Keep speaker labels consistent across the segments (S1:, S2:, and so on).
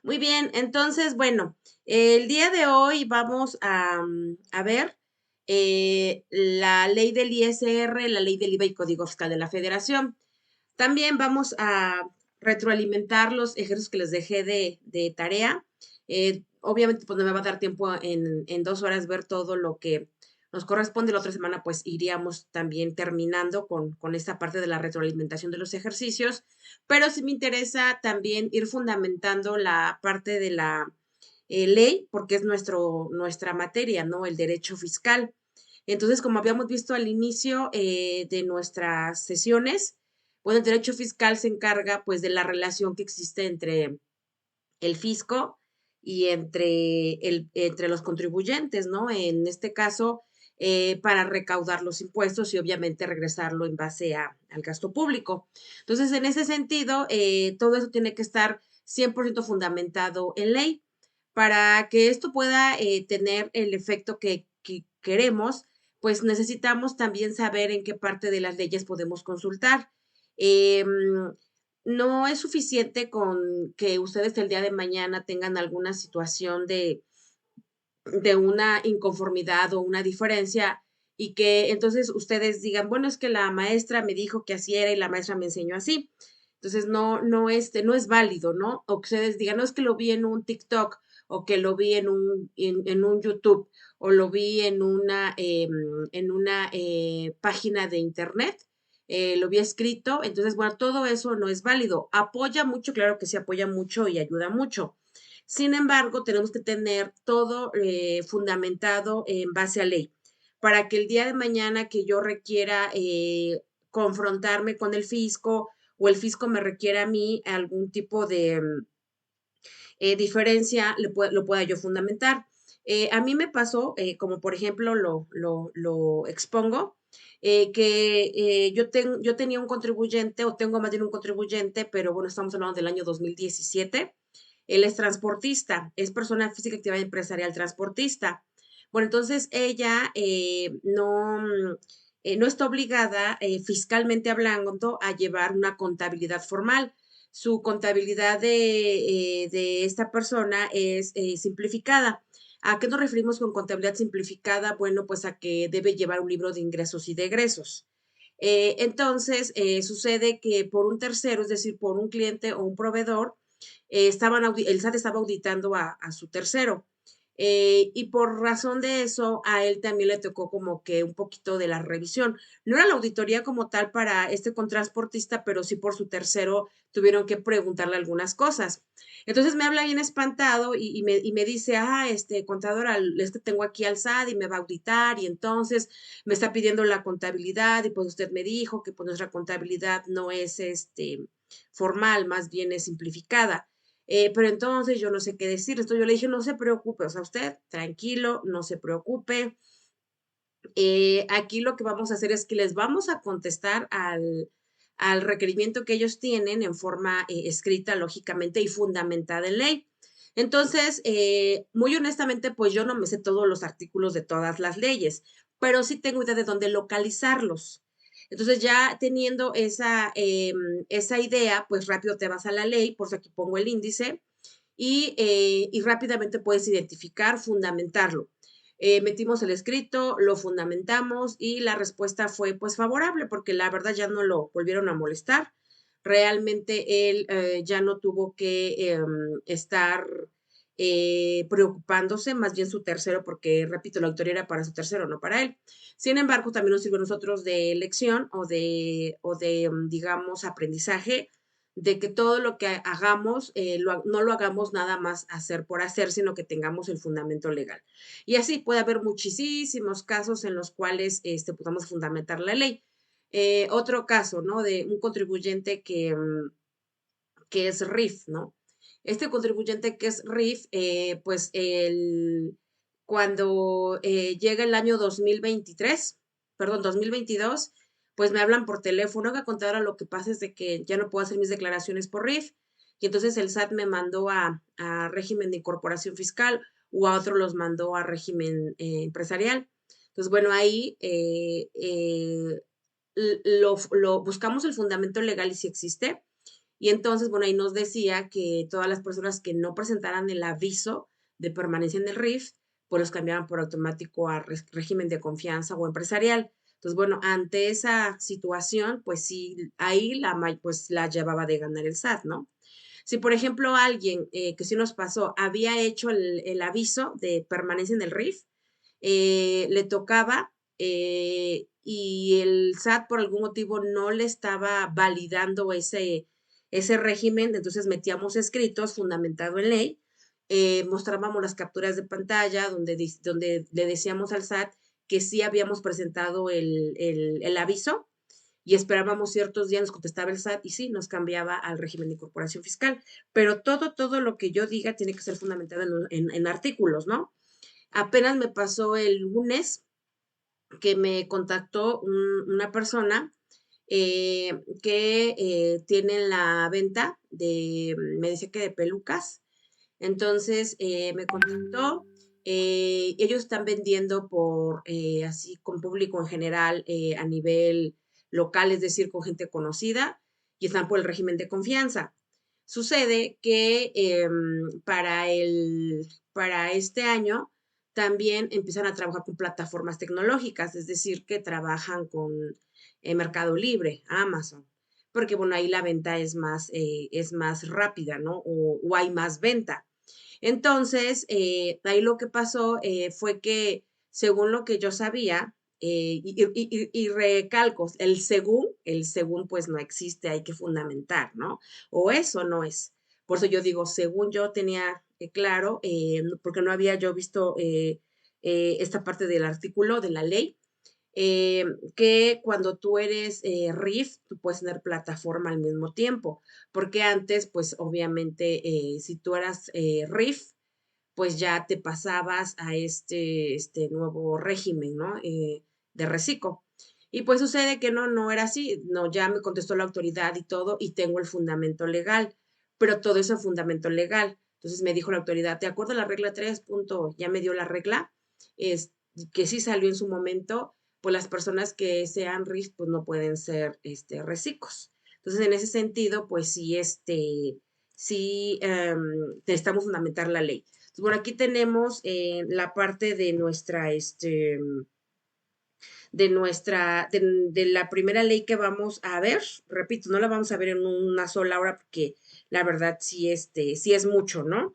S1: Muy bien, entonces, bueno, el día de hoy vamos a ver la ley del ISR, la ley del IVA y Código Fiscal de la Federación. También vamos a retroalimentar los ejercicios que les dejé de tarea. Obviamente, pues no me va a dar tiempo en 2 horas ver todo lo que nos corresponde. La otra semana, pues iríamos también terminando con esta parte de la retroalimentación de los ejercicios, pero sí me interesa también ir fundamentando la parte de la ley, porque es nuestra materia, ¿no? El derecho fiscal. Entonces, como habíamos visto al inicio de nuestras sesiones, bueno, el derecho fiscal se encarga pues de la relación que existe entre el fisco y entre los contribuyentes, ¿no? En este caso, para recaudar los impuestos y obviamente regresarlo en base al gasto público. Entonces, en ese sentido, todo eso tiene que estar 100% fundamentado en ley. Para que esto pueda tener el efecto que queremos, pues necesitamos también saber en qué parte de las leyes podemos consultar. Em, no es suficiente con que ustedes el día de mañana tengan alguna situación de una inconformidad o una diferencia y que entonces ustedes digan, bueno, es que la maestra me dijo que así era y la maestra me enseñó así. Entonces no es válido, ¿no? O que ustedes digan, no es que lo vi en un TikTok o que lo vi en un YouTube o lo vi en una página de internet, lo vi escrito. Entonces, bueno, todo eso no es válido. Apoya mucho, claro que sí apoya mucho y ayuda mucho. Sin embargo, tenemos que tener todo fundamentado en base a ley, para que el día de mañana que yo requiera confrontarme con el fisco o el fisco me requiera a mí algún tipo de diferencia, lo pueda yo fundamentar. A mí me pasó, como por ejemplo lo expongo, que yo tenía un contribuyente, o tengo más bien un contribuyente, pero bueno, estamos hablando del año 2017. Él es transportista, es persona física activa empresarial transportista. Bueno, entonces ella no está obligada, fiscalmente hablando, a llevar una contabilidad formal. Su contabilidad de esta persona es simplificada. ¿A qué nos referimos con contabilidad simplificada? Bueno, pues a que debe llevar un libro de ingresos y de egresos. Entonces, sucede que por un tercero, es decir, por un cliente o un proveedor, el SAT estaba auditando a su tercero. Y por razón de eso, a él también le tocó como que un poquito de la revisión. No era la auditoría como tal para este contrasportista, pero sí por su tercero tuvieron que preguntarle algunas cosas. Entonces me habla bien espantado y me dice, contadora, es que tengo aquí al SAT y me va a auditar y entonces me está pidiendo la contabilidad y pues usted me dijo que pues nuestra contabilidad no es formal, más bien es simplificada. Pero entonces yo no sé qué decir. Entonces yo le dije, no se preocupe, o sea, usted tranquilo, no se preocupe. Aquí lo que vamos a hacer es que les vamos a contestar al requerimiento que ellos tienen en forma escrita, lógicamente, y fundamentada en ley. Entonces, muy honestamente, pues yo no me sé todos los artículos de todas las leyes, pero sí tengo idea de dónde localizarlos. Entonces, ya teniendo esa idea, pues rápido te vas a la ley, por eso aquí pongo el índice, y rápidamente puedes identificar, fundamentarlo. Metimos el escrito, lo fundamentamos y la respuesta fue pues favorable porque la verdad ya no lo volvieron a molestar. Realmente él ya no tuvo que estar preocupándose, más bien su tercero, porque repito, la autoría era para su tercero, no para él. Sin embargo, también nos sirve a nosotros de lección o de digamos, aprendizaje de que todo lo que hagamos no lo hagamos nada más hacer por hacer, sino que tengamos el fundamento legal. Y así puede haber muchísimos casos en los cuales podamos fundamentar la ley. Otro caso, ¿no? De un contribuyente que es RIF, ¿no? Este contribuyente que es RIF, pues cuando llega el año 2023, perdón, 2022, pues me hablan por teléfono, que contadora, lo que pasa es de que ya no puedo hacer mis declaraciones por RIF, y entonces el SAT me mandó a régimen de incorporación fiscal o a otro los mandó a régimen empresarial. Entonces, bueno, ahí buscamos el fundamento legal y si existe, Y entonces, bueno, ahí nos decía que todas las personas que no presentaran el aviso de permanencia en el RIF, pues los cambiaban por automático a régimen de confianza o empresarial. Entonces, bueno, ante esa situación, pues sí, ahí pues la llevaba de ganar el SAT, ¿no? Si, por ejemplo, alguien, que sí nos pasó, había hecho el aviso de permanencia en el RIF, le tocaba y el SAT por algún motivo no le estaba validando ese régimen, entonces metíamos escritos fundamentado en ley, mostrábamos las capturas de pantalla donde le decíamos al SAT que sí habíamos presentado el aviso y esperábamos ciertos días, nos contestaba el SAT y sí, nos cambiaba al régimen de incorporación fiscal. Pero todo lo que yo diga tiene que ser fundamentado en artículos, ¿no? Apenas me pasó el lunes que me contactó una persona que tiene la venta me dice que de pelucas. Entonces me contactó. Ellos están vendiendo así con público en general a nivel local, es decir, con gente conocida, y están por el régimen de confianza. Sucede que para este año también empiezan a trabajar con plataformas tecnológicas, es decir, que trabajan con Mercado Libre, Amazon, porque bueno, ahí la venta es más rápida, ¿no? O hay más venta. Entonces, ahí lo que pasó fue que, según lo que yo sabía, y recalco, el según pues no existe, hay que fundamentar, ¿no? O eso no es. Por eso yo digo, según yo tenía claro, porque no había yo visto esta parte del artículo de la ley, eh, que cuando tú eres RIF, tú puedes tener plataforma al mismo tiempo, porque antes, pues obviamente, si tú eras RIF, pues ya te pasabas a este nuevo régimen, ¿no? De reciclo. Y pues sucede que no era así, no, ya me contestó la autoridad y todo, y tengo el fundamento legal, pero todo eso es fundamento legal. Entonces me dijo la autoridad, de acuerdo a la regla 3, punto, ya me dio la regla, es, que sí salió en su momento, pues las personas que sean RIF, pues no pueden ser reciclos. Entonces, en ese sentido, pues sí, sí necesitamos fundamentar la ley. Entonces, bueno, aquí tenemos la parte de la primera ley que vamos a ver. Repito, no la vamos a ver en una sola hora porque la verdad sí, sí es mucho, ¿no?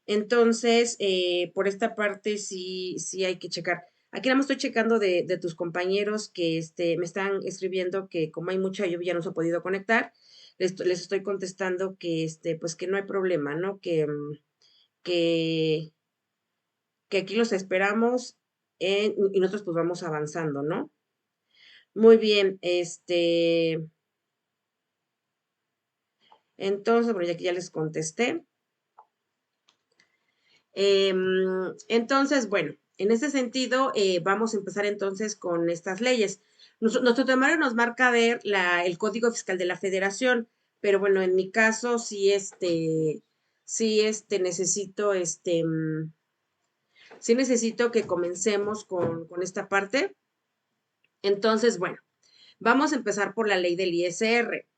S1: Entonces, por esta parte sí hay que checar. Aquí nada más estoy checando de tus compañeros que me están escribiendo que como hay mucha lluvia no se ha podido conectar. Les estoy contestando que pues que no hay problema, ¿no? Que, que aquí los esperamos y nosotros pues vamos avanzando, ¿no? Muy bien, entonces, bueno, ya que ya les contesté. Entonces, bueno, en ese sentido, vamos a empezar entonces con estas leyes. Nuestro temario nos marca ver el Código Fiscal de la Federación, pero bueno, en mi caso necesito, sí necesito que comencemos con esta parte. Entonces, bueno, vamos a empezar por la ley del ISR.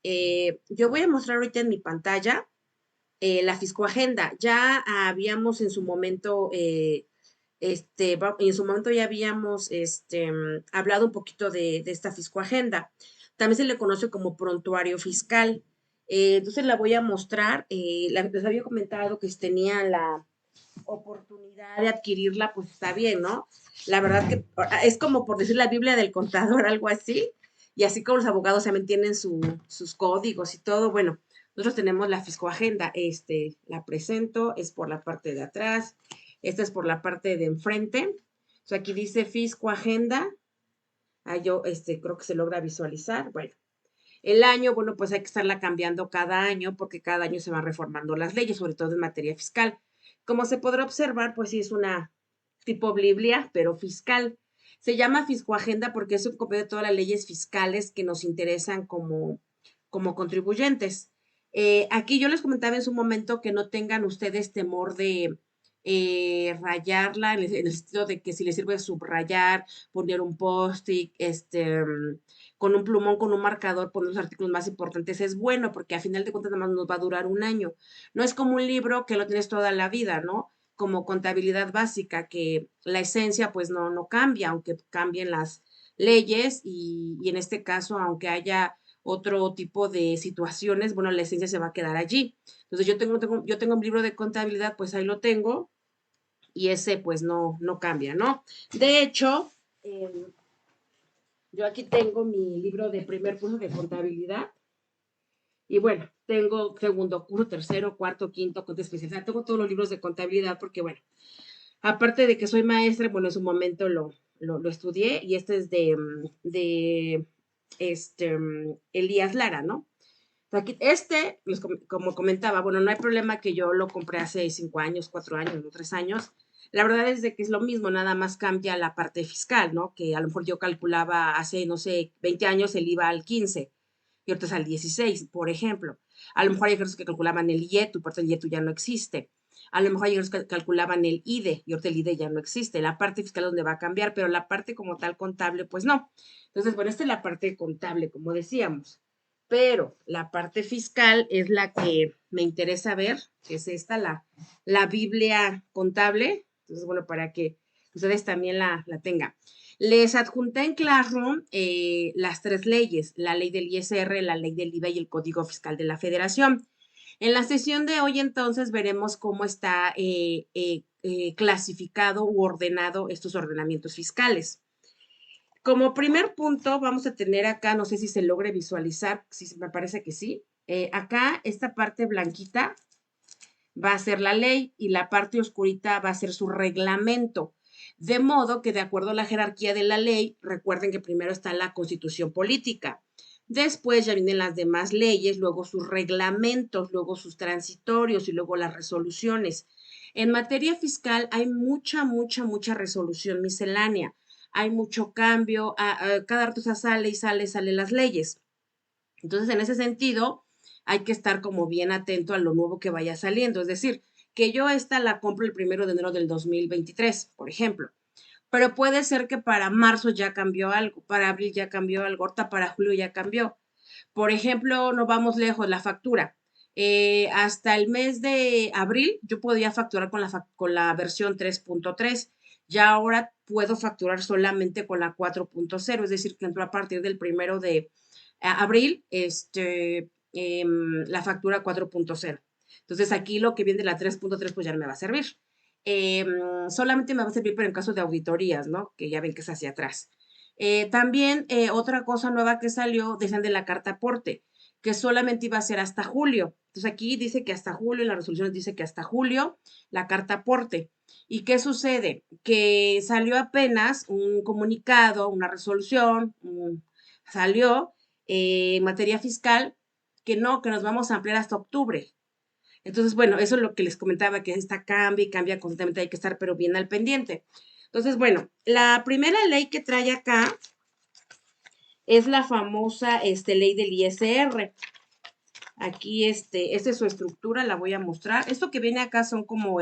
S1: Yo voy a mostrar ahorita en mi pantalla la Fiscoagenda. Ya habíamos en su momento, en su momento ya habíamos hablado un poquito de esta Fiscoagenda. También se le conoce como prontuario fiscal. Entonces la voy a mostrar. Les había comentado que tenía la oportunidad de adquirirla, pues está bien, ¿no? La verdad que es como por decir la Biblia del contador, algo así. Y así como los abogados también tienen sus códigos y todo, bueno, nosotros tenemos la Fiscoagenda, la presento, es por la parte de atrás, esta es por la parte de enfrente. O sea, aquí dice Fiscoagenda, yo creo que se logra visualizar. Bueno, el año, bueno, pues hay que estarla cambiando cada año porque cada año se van reformando las leyes, sobre todo en materia fiscal. Como se podrá observar, pues sí es una tipo Biblia, pero fiscal. Se llama Fiscoagenda porque es un copio de todas las leyes fiscales que nos interesan como contribuyentes. Aquí yo les comentaba en su momento que no tengan ustedes temor de rayarla en el sentido de que si les sirve subrayar, poner un post-it, con un plumón, con un marcador, poner los artículos más importantes es bueno, porque a final de cuentas nada más nos va a durar un año. No es como un libro que lo tienes toda la vida, ¿no? Como contabilidad básica, que la esencia pues no cambia, aunque cambien las leyes y en este caso, aunque haya otro tipo de situaciones, bueno, la esencia se va a quedar allí. Entonces yo tengo un libro de contabilidad, pues ahí lo tengo, y ese pues no cambia, ¿no? De hecho, yo aquí tengo mi libro de primer curso de contabilidad y bueno, tengo segundo curso, tercero, cuarto, quinto, cuarto especializado, tengo todos los libros de contabilidad porque bueno, aparte de que soy maestra, bueno, en su momento lo estudié y este es de Elías Lara, ¿no? Aquí, como comentaba, bueno, no hay problema que yo lo compré hace 5 años, 4 años, no 3 años. La verdad es de que es lo mismo, nada más cambia la parte fiscal, ¿no? Que a lo mejor yo calculaba hace, no sé, 20 años el IVA al 15 y ahorita es al 16, por ejemplo. A lo mejor hay otros que calculaban el IETU, por eso el IETU ya no existe. A lo mejor hay otros que calculaban el IDE y ahorita el IDE ya no existe. La parte fiscal es donde va a cambiar, pero la parte como tal contable, pues no. Entonces, bueno, esta es la parte contable, como decíamos. Pero la parte fiscal es la que me interesa ver, que es esta, la Biblia contable. Entonces, bueno, para que ustedes también la tengan. Les adjunté en Classroom las tres leyes, la ley del ISR, la ley del IVA y el Código Fiscal de la Federación. En la sesión de hoy, entonces, veremos cómo está clasificado u ordenado estos ordenamientos fiscales. Como primer punto, vamos a tener acá, no sé si se logre visualizar, si me parece que sí. Acá, esta parte blanquita va a ser la ley y la parte oscurita va a ser su reglamento. De modo que de acuerdo a la jerarquía de la ley, recuerden que primero está la constitución política. Después ya vienen las demás leyes, luego sus reglamentos, luego sus transitorios y luego las resoluciones. En materia fiscal hay mucha resolución miscelánea. Hay mucho cambio, cada rato sale y sale las leyes. Entonces, en ese sentido, hay que estar como bien atento a lo nuevo que vaya saliendo. Es decir, que yo esta la compro el 1 de enero del 2023, por ejemplo. Pero puede ser que para marzo ya cambió algo, para abril ya cambió algo, ahorita para julio ya cambió. Por ejemplo, no vamos lejos, la factura. Hasta el mes de abril yo podía facturar con la versión 3.3. Ya ahora puedo facturar solamente con la 4.0, es decir, que entró a partir del 1 de abril la factura 4.0. Entonces aquí lo que viene de la 3.3 pues ya no me va a servir. Eh, Solamente me va a servir pero en caso de auditorías, ¿no? Que ya ven que es hacia atrás. También otra cosa nueva que salió, decían de la carta aporte, que solamente iba a ser hasta julio. Entonces aquí dice que hasta julio, en la resolución dice que hasta julio la carta aporte. ¿Y qué sucede? Que salió apenas un comunicado, una resolución, salió en materia fiscal que nos vamos a ampliar hasta octubre. Entonces, bueno, eso es lo que les comentaba, que esta cambia y cambia constantemente, hay que estar pero bien al pendiente. Entonces, bueno, la primera ley que trae acá es la famosa ley del ISR. Aquí, esta es su estructura, la voy a mostrar. Esto que viene acá son como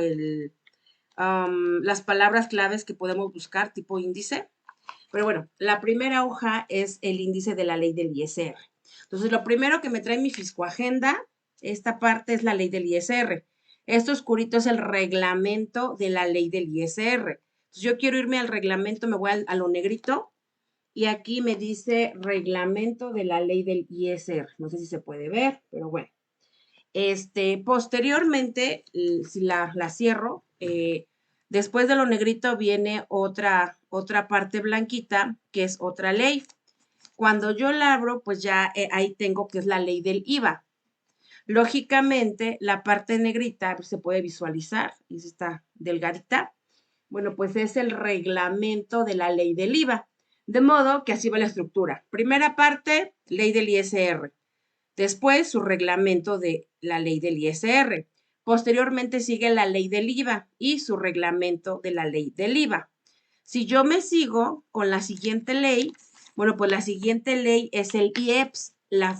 S1: las palabras claves que podemos buscar, tipo índice. Pero bueno, la primera hoja es el índice de la ley del ISR. Entonces, lo primero que me trae mi fiscoagenda, esta parte es la ley del ISR. Esto oscurito es el reglamento de la ley del ISR. Entonces, yo quiero irme al reglamento, me voy a lo negrito y aquí me dice reglamento de la ley del ISR. No sé si se puede ver, pero bueno. Posteriormente, si la cierro, después de lo negrito viene otra parte blanquita, que es otra ley. Cuando yo la abro, pues ya ahí tengo que es la ley del IVA. Lógicamente, la parte negrita pues, se puede visualizar, y está delgadita. Bueno, pues es el reglamento de la ley del IVA. De modo que así va la estructura. Primera parte, ley del ISR. Después, su reglamento de la ley del ISR. Posteriormente sigue la ley del IVA y su reglamento de la ley del IVA. Si yo me sigo con la siguiente ley, bueno, pues la siguiente ley es el IEPS,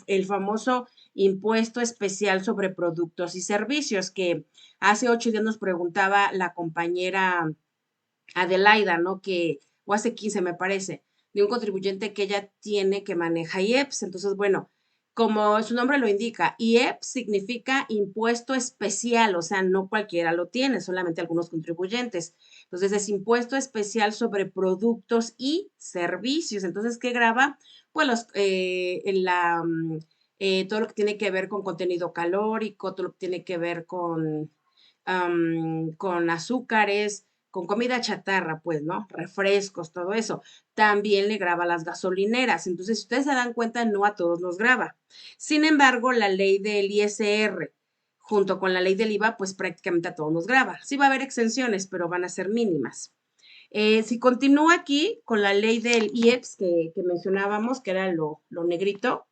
S1: el famoso impuesto especial sobre productos y servicios que hace 8 días nos preguntaba la compañera Adelaida, ¿no? O hace 15 me parece, de un contribuyente que ya tiene que maneja IEPS. Entonces, bueno, como su nombre lo indica, IEPS significa impuesto especial, o sea, no cualquiera lo tiene, solamente algunos contribuyentes. Entonces, es impuesto especial sobre productos y servicios. Entonces, ¿qué grava? Pues todo lo que tiene que ver con contenido calórico, todo lo que tiene que ver con azúcares, con comida chatarra, pues, ¿no? Refrescos, todo eso. También le graba las gasolineras. Entonces, si ustedes se dan cuenta, no a todos nos graba. Sin embargo, la ley del ISR junto con la ley del IVA, pues prácticamente a todos nos graba. Sí va a haber exenciones, pero van a ser mínimas. Si continúa aquí con la ley del IEPS que mencionábamos, que era lo negrito,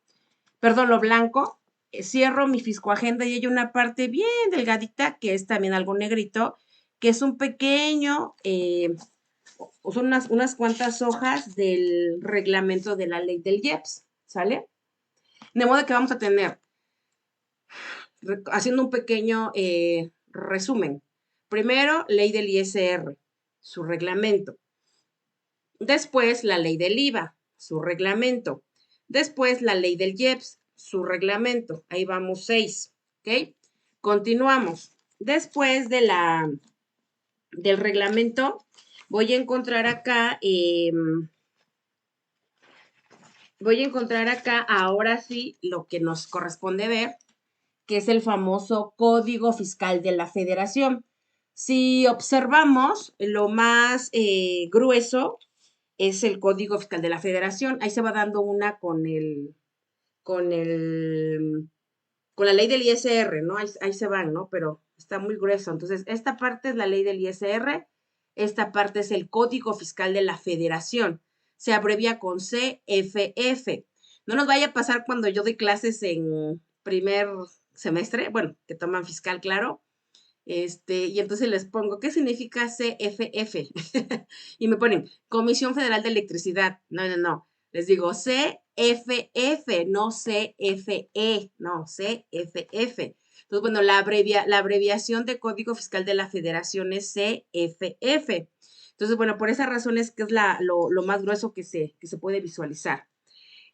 S1: perdón, lo blanco, cierro mi fiscoagenda y hay una parte bien delgadita, que es también algo negrito, que es un pequeño, o son unas cuantas hojas del reglamento de la ley del IEPS, ¿sale? De modo que vamos a tener, haciendo un pequeño resumen, primero, ley del ISR, su reglamento. Después, la ley del IVA, su reglamento. Después, la ley del IEPS, su reglamento. Ahí vamos 6, ¿ok? Continuamos. Después del reglamento, voy a encontrar acá, ahora sí lo que nos corresponde ver, que es el famoso Código Fiscal de la Federación. Si observamos, lo más grueso es el Código Fiscal de la Federación. Ahí se va dando una con el, con la ley del ISR, ¿no? Ahí se van, ¿no? Pero está muy grueso. Entonces, esta parte es la ley del ISR, esta parte es el Código Fiscal de la Federación. Se abrevia con CFF. No nos vaya a pasar cuando yo doy clases en primer semestre, bueno, que toman fiscal, claro, y entonces les pongo, ¿qué significa CFF? Y me ponen, Comisión Federal de Electricidad. No, no, no. Les digo CFF, no CFE, no, CFF. Entonces, bueno, la abreviación de Código Fiscal de la Federación es CFF. Entonces, bueno, por esa razón es que es lo más grueso que se puede visualizar.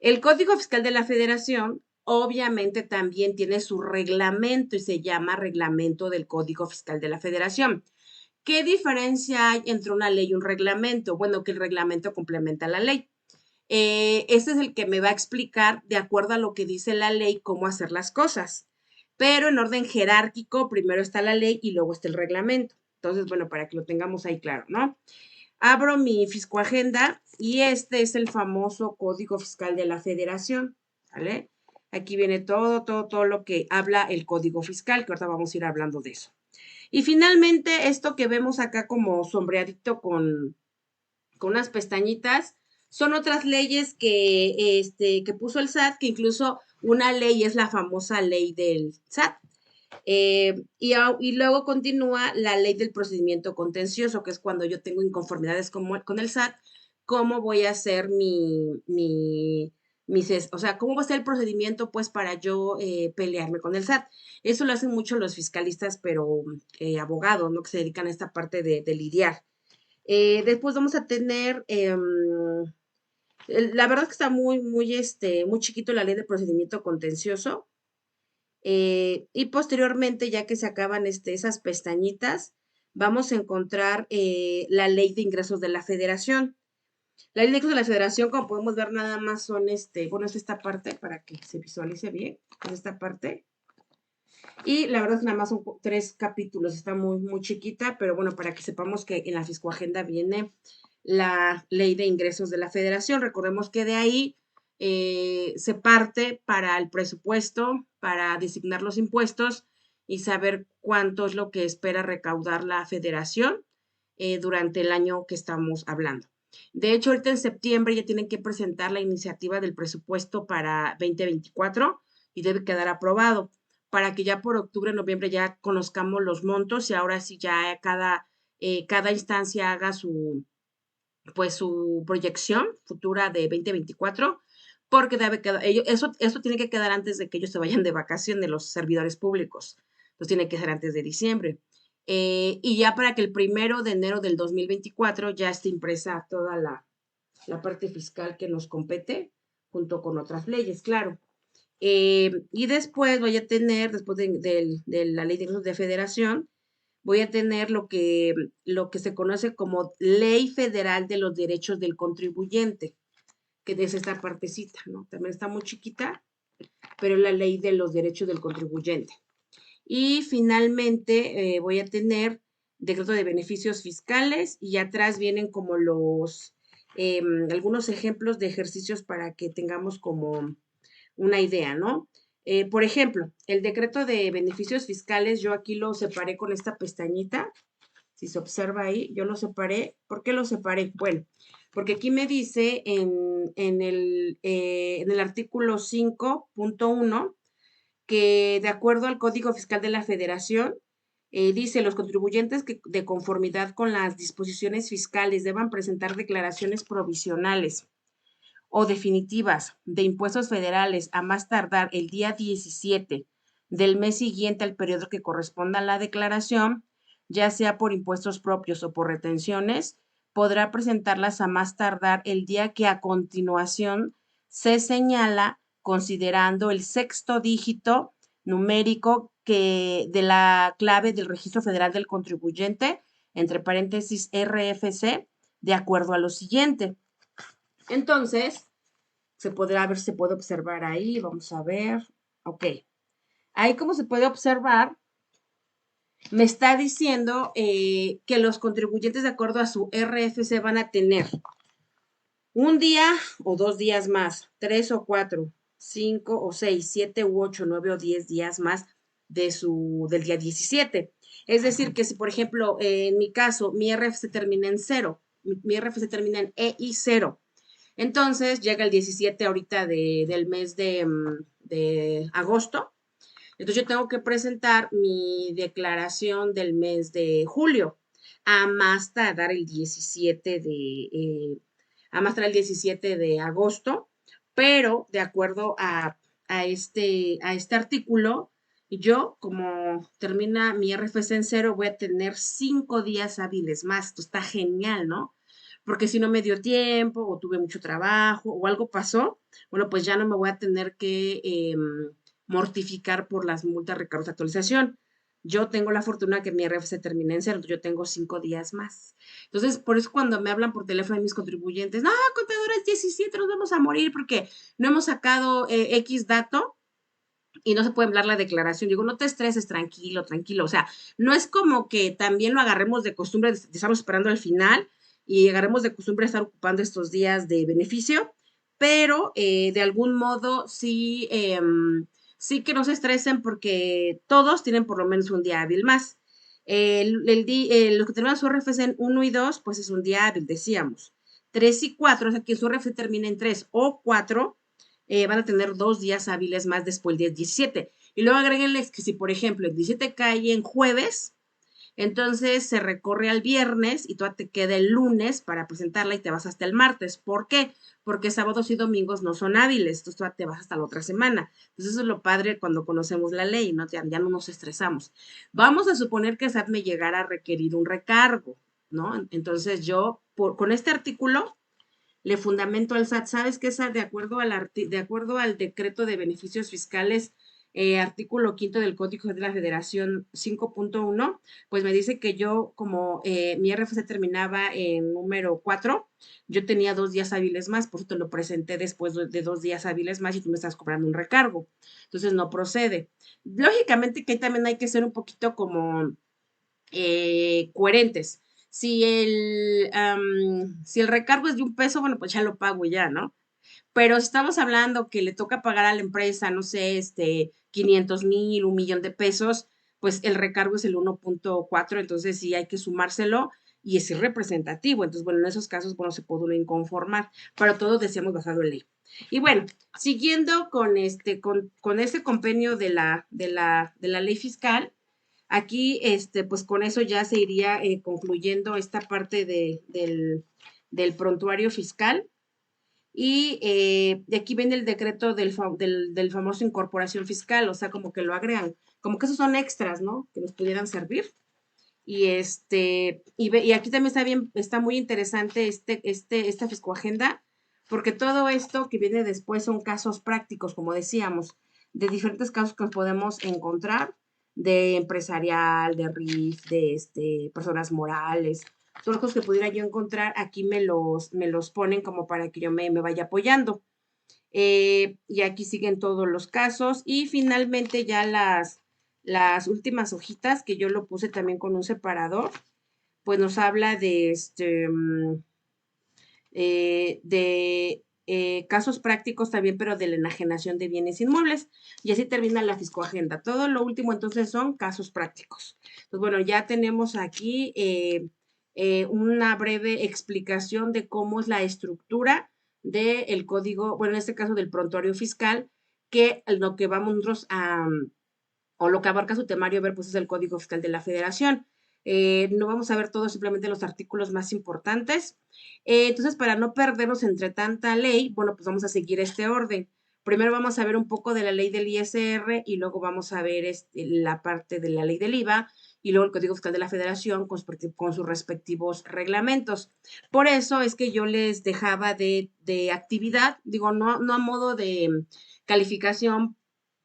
S1: El Código Fiscal de la Federación obviamente también tiene su reglamento y se llama Reglamento del Código Fiscal de la Federación. ¿Qué diferencia hay entre una ley y un reglamento? Bueno, que el reglamento complementa la ley. Este es el que me va a explicar, de acuerdo a lo que dice la ley, cómo hacer las cosas. Pero en orden jerárquico, primero está la ley y luego está el reglamento. Entonces, bueno, para que lo tengamos ahí claro, ¿no? Abro mi fiscoagenda y este es el famoso Código Fiscal de la Federación, ¿vale? Aquí viene todo lo que habla el Código Fiscal, que ahorita vamos a ir hablando de eso. Y finalmente, esto que vemos acá como sombreadito con unas pestañitas, son otras leyes que puso el SAT, que incluso una ley es la famosa ley del SAT. Y luego continúa la ley del procedimiento contencioso, que es cuando yo tengo inconformidades con el SAT, cómo voy a hacer o sea, cómo va a ser el procedimiento, pues, para yo pelearme con el SAT. Eso lo hacen mucho los fiscalistas, pero abogados, ¿no? Que se dedican a esta parte de lidiar. Después vamos a tener, la verdad es que está muy chiquito la ley de procedimiento contencioso. Y posteriormente, ya que se acaban esas pestañitas, vamos a encontrar la ley de ingresos de la federación. La ley de ingresos de la federación, como podemos ver, nada más son bueno, es esta parte para que se visualice bien, es esta parte. Y la verdad es que nada más son 3 capítulos, está muy chiquita, pero bueno, para que sepamos que en la fiscoagenda viene la ley de ingresos de la federación. Recordemos que de ahí se parte para el presupuesto, para designar los impuestos y saber cuánto es lo que espera recaudar la federación durante el año que estamos hablando. De hecho, ahorita en septiembre ya tienen que presentar la iniciativa del presupuesto para 2024 y debe quedar aprobado para que ya por octubre, noviembre ya conozcamos los montos y ahora sí ya cada instancia haga pues su proyección futura de 2024, porque debe quedar, eso tiene que quedar antes de que ellos se vayan de vacaciones, los servidores públicos. Entonces tiene que ser antes de diciembre. Y ya para que el 1 de enero del 2024 ya esté impresa toda la parte fiscal que nos compete, junto con otras leyes, claro. Y después voy a tener, después de la ley de ingresos de federación, voy a tener lo que se conoce como Ley Federal de los Derechos del Contribuyente, que es esta partecita, ¿no? También está muy chiquita, pero es la Ley de los Derechos del Contribuyente. Y finalmente voy a tener decreto de beneficios fiscales y atrás vienen como algunos ejemplos de ejercicios para que tengamos como una idea, ¿no? Por ejemplo, el decreto de beneficios fiscales, yo aquí lo separé con esta pestañita. Si se observa ahí, yo lo separé. ¿Por qué lo separé? Bueno, porque aquí me dice en el artículo 5.1 que de acuerdo al Código Fiscal de la Federación, dice, los contribuyentes que de conformidad con las disposiciones fiscales deban presentar declaraciones provisionales o definitivas de impuestos federales a más tardar el día 17 del mes siguiente al periodo que corresponda a la declaración, ya sea por impuestos propios o por retenciones, podrá presentarlas a más tardar el día que a continuación se señala considerando el sexto dígito numérico de la clave del Registro Federal del Contribuyente, entre paréntesis RFC, de acuerdo a lo siguiente. Entonces, se podrá ver, se puede observar ahí, vamos a ver, ok. Ahí como se puede observar, me está diciendo que los contribuyentes de acuerdo a su RFC van a tener un día o 2 días más, 3 o 4, 5 o 6, 7 u 8, 9 o 10 días más del día 17. Es decir, que si por ejemplo, en mi caso, mi RFC termina en 0, mi RFC termina en EI 0. Entonces llega el 17 ahorita del mes de agosto. Entonces yo tengo que presentar mi declaración del mes de julio a más tardar el 17 a más tardar el 17 de agosto, pero de acuerdo a este artículo, yo como termina mi RFC en 0, voy a tener 5 días hábiles más. Esto está genial, ¿no? Porque si no me dio tiempo o tuve mucho trabajo o algo pasó, bueno, pues ya no me voy a tener que mortificar por las multas, recargos de actualización. Yo tengo la fortuna que mi RFC termina en 0, yo tengo 5 días más. Entonces, por eso cuando me hablan por teléfono de mis contribuyentes, no, contadores 17, nos vamos a morir porque no hemos sacado X dato y no se puede hablar la declaración. Digo, no te estreses, tranquilo, tranquilo. O sea, no es como que también lo agarremos de costumbre, estamos esperando al final y agarremos de costumbre estar ocupando estos días de beneficio, pero de algún modo sí, sí que no se estresen porque todos tienen por lo menos un día hábil más. Los que terminan su RFC en 1 y 2, pues es un día hábil, decíamos. 3 y 4, o sea, que su RFC termine en 3 o 4, van a tener 2 días hábiles más después del día 17. Y luego agréguenles que si, por ejemplo, el 17 cae en jueves, entonces se recorre al viernes y todavía te queda el lunes para presentarla y te vas hasta el martes. ¿Por qué? Porque sábados y domingos no son hábiles, entonces todavía te vas hasta la otra semana. Entonces eso es lo padre cuando conocemos la ley, ¿no? Ya no nos estresamos. Vamos a suponer que SAT me llegara a requerir un recargo, ¿no? Entonces yo, con este artículo, le fundamento al SAT. ¿Sabes qué, SAT? De acuerdo al decreto de beneficios fiscales, artículo quinto del Código de la Federación 5.1, pues me dice que yo, como mi RFC terminaba en número 4, yo tenía 2 días hábiles más, por eso te lo presenté después de 2 días hábiles más y tú me estás cobrando un recargo. Entonces no procede. Lógicamente que también hay que ser un poquito como coherentes. Si el recargo es de 1 peso, bueno, pues ya lo pago ya, ¿no? Pero si estamos hablando que le toca pagar a la empresa, no sé, 500,000, 1 millón de pesos, pues el recargo es el 1.4, entonces sí hay que sumárselo y es representativo. Entonces, bueno, en esos casos, bueno, se puede uno inconformar, pero todos decíamos basado en ley. Y bueno, siguiendo con este compendio de la ley fiscal, aquí, pues con eso ya se iría concluyendo esta parte del prontuario fiscal. Y de aquí viene el decreto del famoso incorporación fiscal, o sea, como que lo agregan, como que esos son extras, ¿no? Que nos pudieran servir. Y aquí también está muy interesante esta fiscoagenda, porque todo esto que viene después son casos prácticos, como decíamos, de diferentes casos que nos podemos encontrar, de empresarial, de RIF, de personas morales, todos los casos que pudiera yo encontrar, aquí me los ponen como para que yo me vaya apoyando. Y aquí siguen todos los casos. Y finalmente ya las últimas hojitas que yo lo puse también con un separador, pues nos habla de casos prácticos también, pero de la enajenación de bienes inmuebles. Y así termina la fiscoagenda. Todo lo último entonces son casos prácticos. Pues bueno, ya tenemos aquí una breve explicación de cómo es la estructura del código, bueno, en este caso del prontuario fiscal, que lo que vamos nosotros o lo que abarca su temario ver, pues es el Código Fiscal de la Federación. No vamos a ver todos, simplemente los artículos más importantes. Entonces, para no perdernos entre tanta ley, bueno, pues vamos a seguir este orden. Primero vamos a ver un poco de la ley del ISR y luego vamos a ver la parte de la ley del IVA y luego el Código Fiscal de la Federación con sus respectivos reglamentos. Por eso es que yo les dejaba de actividad, digo, no a modo de calificación,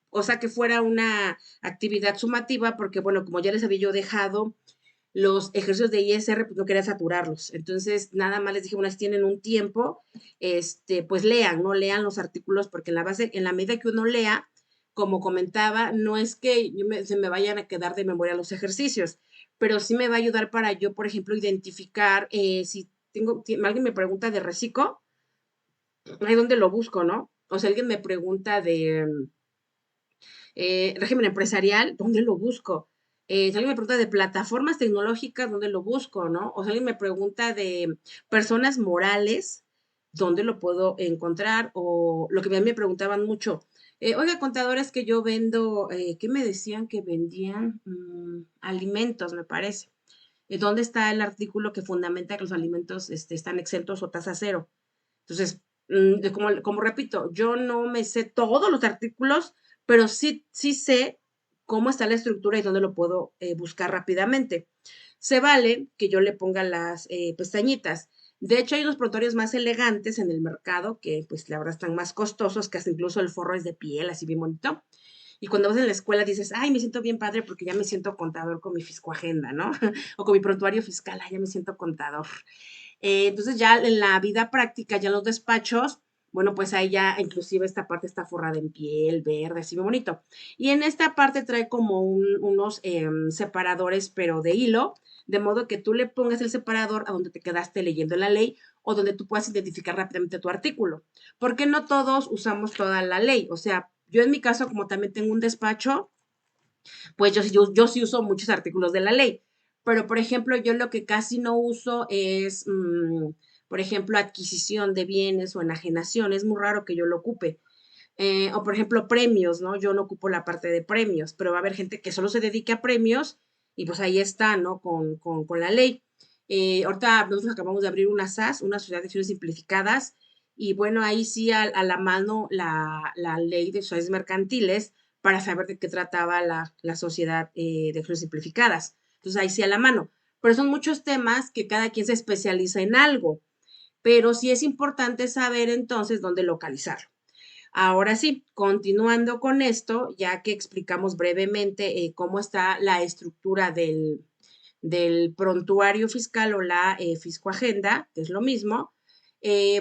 S1: o sea, que fuera una actividad sumativa, porque bueno, como ya les había yo dejado los ejercicios de ISR, pues no quería saturarlos. Entonces, nada más les dije, unas tienen un tiempo, pues lean, no lean los artículos, porque en la medida que uno lea, como comentaba, no es que se me vayan a quedar de memoria los ejercicios, pero sí me va a ayudar para yo, por ejemplo, identificar si alguien me pregunta de reciclo, ahí donde lo busco, ¿no? O sea, alguien me pregunta de régimen empresarial, ¿dónde lo busco? Si alguien me pregunta de plataformas tecnológicas, ¿dónde lo busco, no? O si alguien me pregunta de personas morales, ¿dónde lo puedo encontrar? O lo que a mí me preguntaban mucho, oiga, contadores que yo vendo, ¿qué me decían que vendían? Alimentos, me parece. ¿Dónde está el artículo que fundamenta que los alimentos están exentos o tasa cero? Entonces, como repito, yo no me sé todos los artículos, pero sí sé cómo está la estructura y dónde lo puedo buscar rápidamente. Se vale que yo le ponga las pestañitas. De hecho, hay unos prontuarios más elegantes en el mercado que, pues, la verdad están más costosos, que hasta incluso el forro es de piel, así bien bonito. Y cuando vas en la escuela dices, ay, me siento bien padre porque ya me siento contador con mi fiscoagenda, ¿no? O con mi prontuario fiscal, ay, ya me siento contador. Entonces ya en la vida práctica, ya en los despachos, bueno, pues ahí ya inclusive esta parte está forrada en piel, verde, así muy bonito. Y en esta parte trae como unos separadores, pero de hilo, de modo que tú le pongas el separador a donde te quedaste leyendo la ley o donde tú puedas identificar rápidamente tu artículo. Porque no todos usamos toda la ley. O sea, yo en mi caso, como también tengo un despacho, pues yo sí uso muchos artículos de la ley. Pero, por ejemplo, yo lo que casi no uso es, por ejemplo, adquisición de bienes o enajenación. Es muy raro que yo lo ocupe. O, por ejemplo, premios, ¿no? Yo no ocupo la parte de premios, pero va a haber gente que solo se dedique a premios y pues ahí está, ¿no? Con la ley. Ahorita nosotros acabamos de abrir una SAS, una sociedad de acciones simplificadas, y bueno, ahí sí a la mano la ley de sociedades mercantiles para saber de qué trataba la sociedad de acciones simplificadas. Entonces ahí sí a la mano. Pero son muchos temas que cada quien se especializa en algo, pero sí es importante saber entonces dónde localizarlo. Ahora sí, continuando con esto, ya que explicamos brevemente cómo está la estructura del prontuario fiscal o la fiscoagenda, que es lo mismo,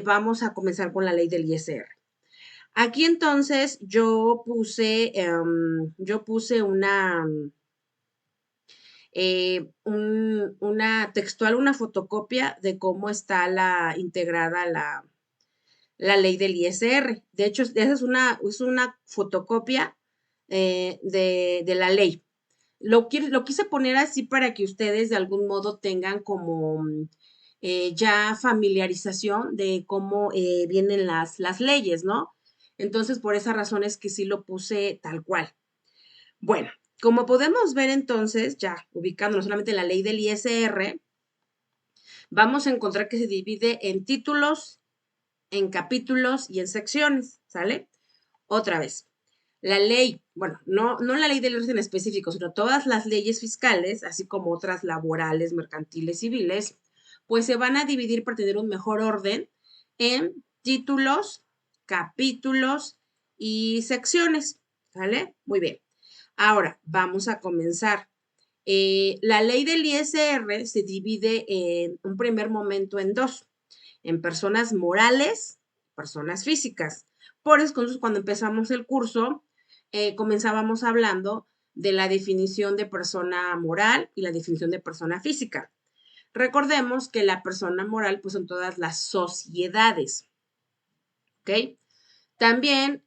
S1: vamos a comenzar con la ley del ISR. Aquí entonces yo puse una textual, una fotocopia de cómo está integrada la ley del ISR. De hecho, esa es una fotocopia de la ley. Lo quise poner así para que ustedes de algún modo tengan como ya familiarización de cómo vienen las leyes, ¿no? Entonces, por esa razón es que sí lo puse tal cual. Bueno, como podemos ver entonces, ya ubicándonos solamente en la ley del ISR, vamos a encontrar que se divide en títulos, en capítulos y en secciones, ¿sale? Otra vez. La ley, bueno, no la ley del IRS en específico, sino todas las leyes fiscales, así como otras laborales, mercantiles, civiles, pues se van a dividir para tener un mejor orden en títulos, capítulos y secciones, ¿vale? Muy bien. Ahora, vamos a comenzar. La ley del ISR se divide en un primer momento en dos, en personas morales, personas físicas. Por eso, cuando empezamos el curso, comenzábamos hablando de la definición de persona moral y la definición de persona física. Recordemos que la persona moral, pues son todas las sociedades, ¿ok? También,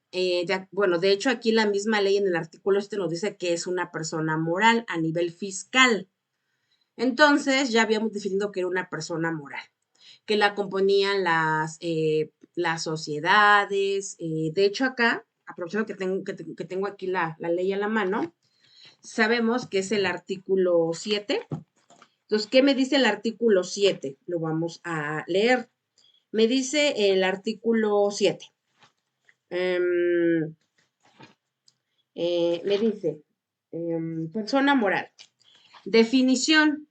S1: bueno, de hecho aquí la misma ley en el artículo este nos dice que es una persona moral a nivel fiscal. Entonces ya habíamos definido que era una persona moral, que la componían las sociedades. De hecho acá, aprovechando que tengo aquí la ley a la mano, sabemos que es el artículo 7. Entonces, ¿qué me dice el artículo 7? Lo vamos a leer. Me dice el artículo 7. Me dice, persona moral. Definición,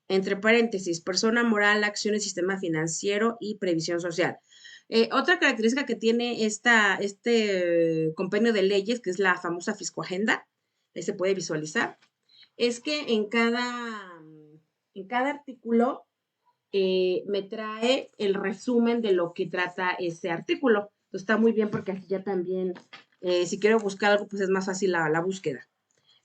S1: entre paréntesis, persona moral, acción y sistema financiero y previsión social. Otra característica que tiene este compendio de leyes, que es la famosa Fiscoagenda, ahí se puede visualizar, es que en cada artículo me trae el resumen de lo que trata ese artículo. Entonces está muy bien porque así ya también, si quiero buscar algo, pues es más fácil la búsqueda.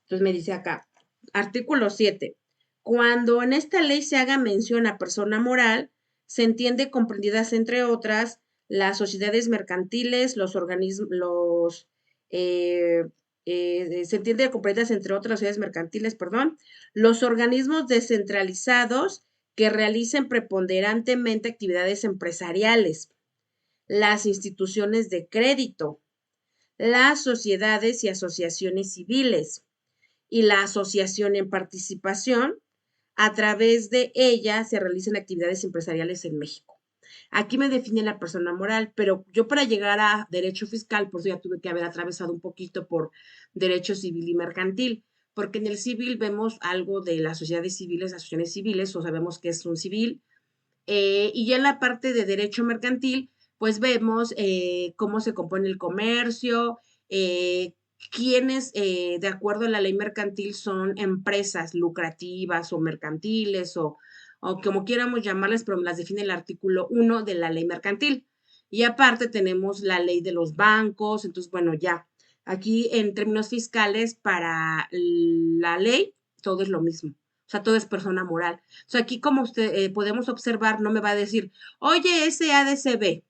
S1: Entonces me dice acá, artículo 7. Cuando en esta ley se haga mención a persona moral, se entiende comprendidas entre otras las sociedades mercantiles, los organismos, se entiende comprendidas entre otras sociedades mercantiles, perdón, los organismos descentralizados que realicen preponderantemente actividades empresariales, las instituciones de crédito, las sociedades y asociaciones civiles, y la asociación en participación, a través de ella se realizan actividades empresariales en México. Aquí me define la persona moral, pero yo para llegar a derecho fiscal, por eso ya tuve que haber atravesado un poquito por derecho civil y mercantil, porque en el civil vemos algo de las sociedades civiles, asociaciones civiles, o sabemos que es un civil, y ya en la parte de derecho mercantil, pues vemos cómo se compone el comercio, quiénes, de acuerdo a la ley mercantil, son empresas lucrativas o mercantiles o como quieramos llamarles, pero las define el artículo 1 de la ley mercantil. Y aparte tenemos la ley de los bancos, entonces, bueno, ya, aquí en términos fiscales, para la ley, todo es lo mismo. O sea, todo es persona moral. O sea, aquí como usted podemos observar, no me va a decir, oye SADCB,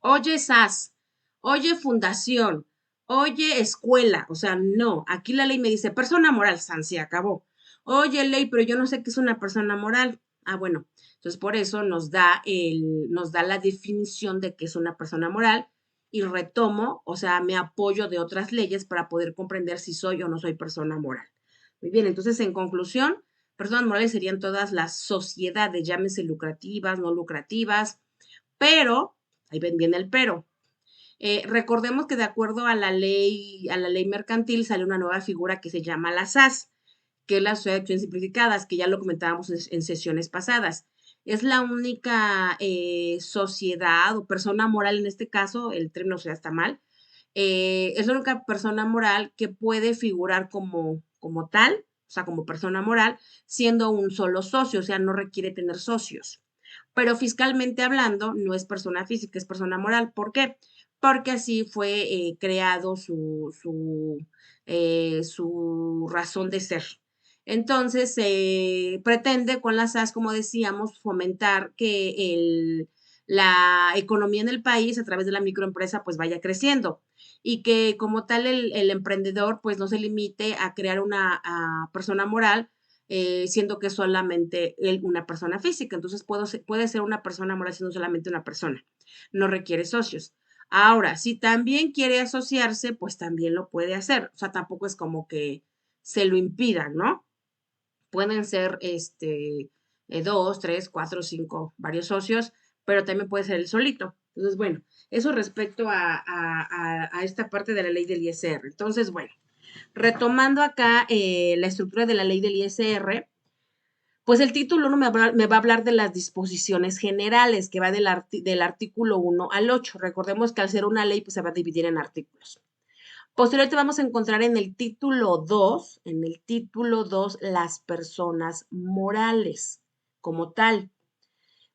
S1: oye SAS, oye fundación, oye escuela. O sea, no, aquí la ley me dice persona moral, san, se acabó. Oye ley, pero yo no sé qué es una persona moral. Ah, bueno, entonces por eso nos da la definición de qué es una persona moral y retomo, o sea, me apoyo de otras leyes para poder comprender si soy o no soy persona moral. Muy bien, entonces en conclusión, personas morales serían todas las sociedades, llámese lucrativas, no lucrativas, pero, ahí viene el pero. Recordemos que de acuerdo a la ley mercantil sale una nueva figura que se llama la SAS, que es la Sociedad de Acciones Simplificadas, que ya lo comentábamos en sesiones pasadas. Es la única sociedad o persona moral en este caso, el término ya está mal, es la única persona moral que puede figurar como tal, o sea, como persona moral, siendo un solo socio, o sea, no requiere tener socios. Pero fiscalmente hablando, no es persona física, es persona moral. ¿Por qué? Porque así fue creado su razón de ser. Entonces, se pretende con las SAS, como decíamos, fomentar que la economía en el país a través de la microempresa pues vaya creciendo y que como tal el emprendedor pues no se limite a crear una persona moral, siendo que solamente él una persona física. Entonces puede ser una persona moral siendo solamente una persona. No requiere socios. Ahora, si también quiere asociarse, pues también lo puede hacer. O sea, tampoco es como que se lo impidan, ¿no? Pueden ser dos, tres, cuatro, cinco, varios socios, pero también puede ser el solito. Entonces, bueno, eso respecto a esta parte de la ley del ISR. Entonces, bueno, retomando acá la estructura de la ley del ISR, pues el título 1 me va a hablar de las disposiciones generales, que va del artículo 1 al 8. Recordemos que al ser una ley, pues se va a dividir en artículos. Posteriormente vamos a encontrar en el título 2, las personas morales como tal.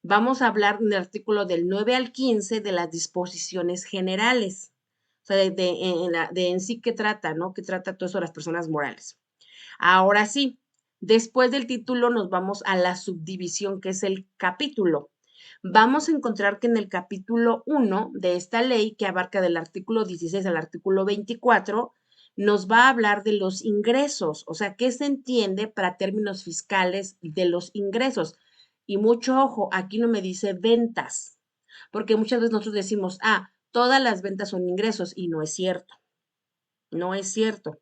S1: Vamos a hablar en el artículo del 9 al 15 de las disposiciones generales. O sea, en sí qué trata, ¿no? ¿Qué trata todo eso de las personas morales? Ahora sí, después del título nos vamos a la subdivisión, que es el capítulo. Vamos a encontrar que en el capítulo 1 de esta ley, que abarca del artículo 16 al artículo 24, nos va a hablar de los ingresos, o sea, qué se entiende para términos fiscales de los ingresos. Y mucho ojo, aquí no me dice ventas, porque muchas veces nosotros decimos, todas las ventas son ingresos y no es cierto, no es cierto.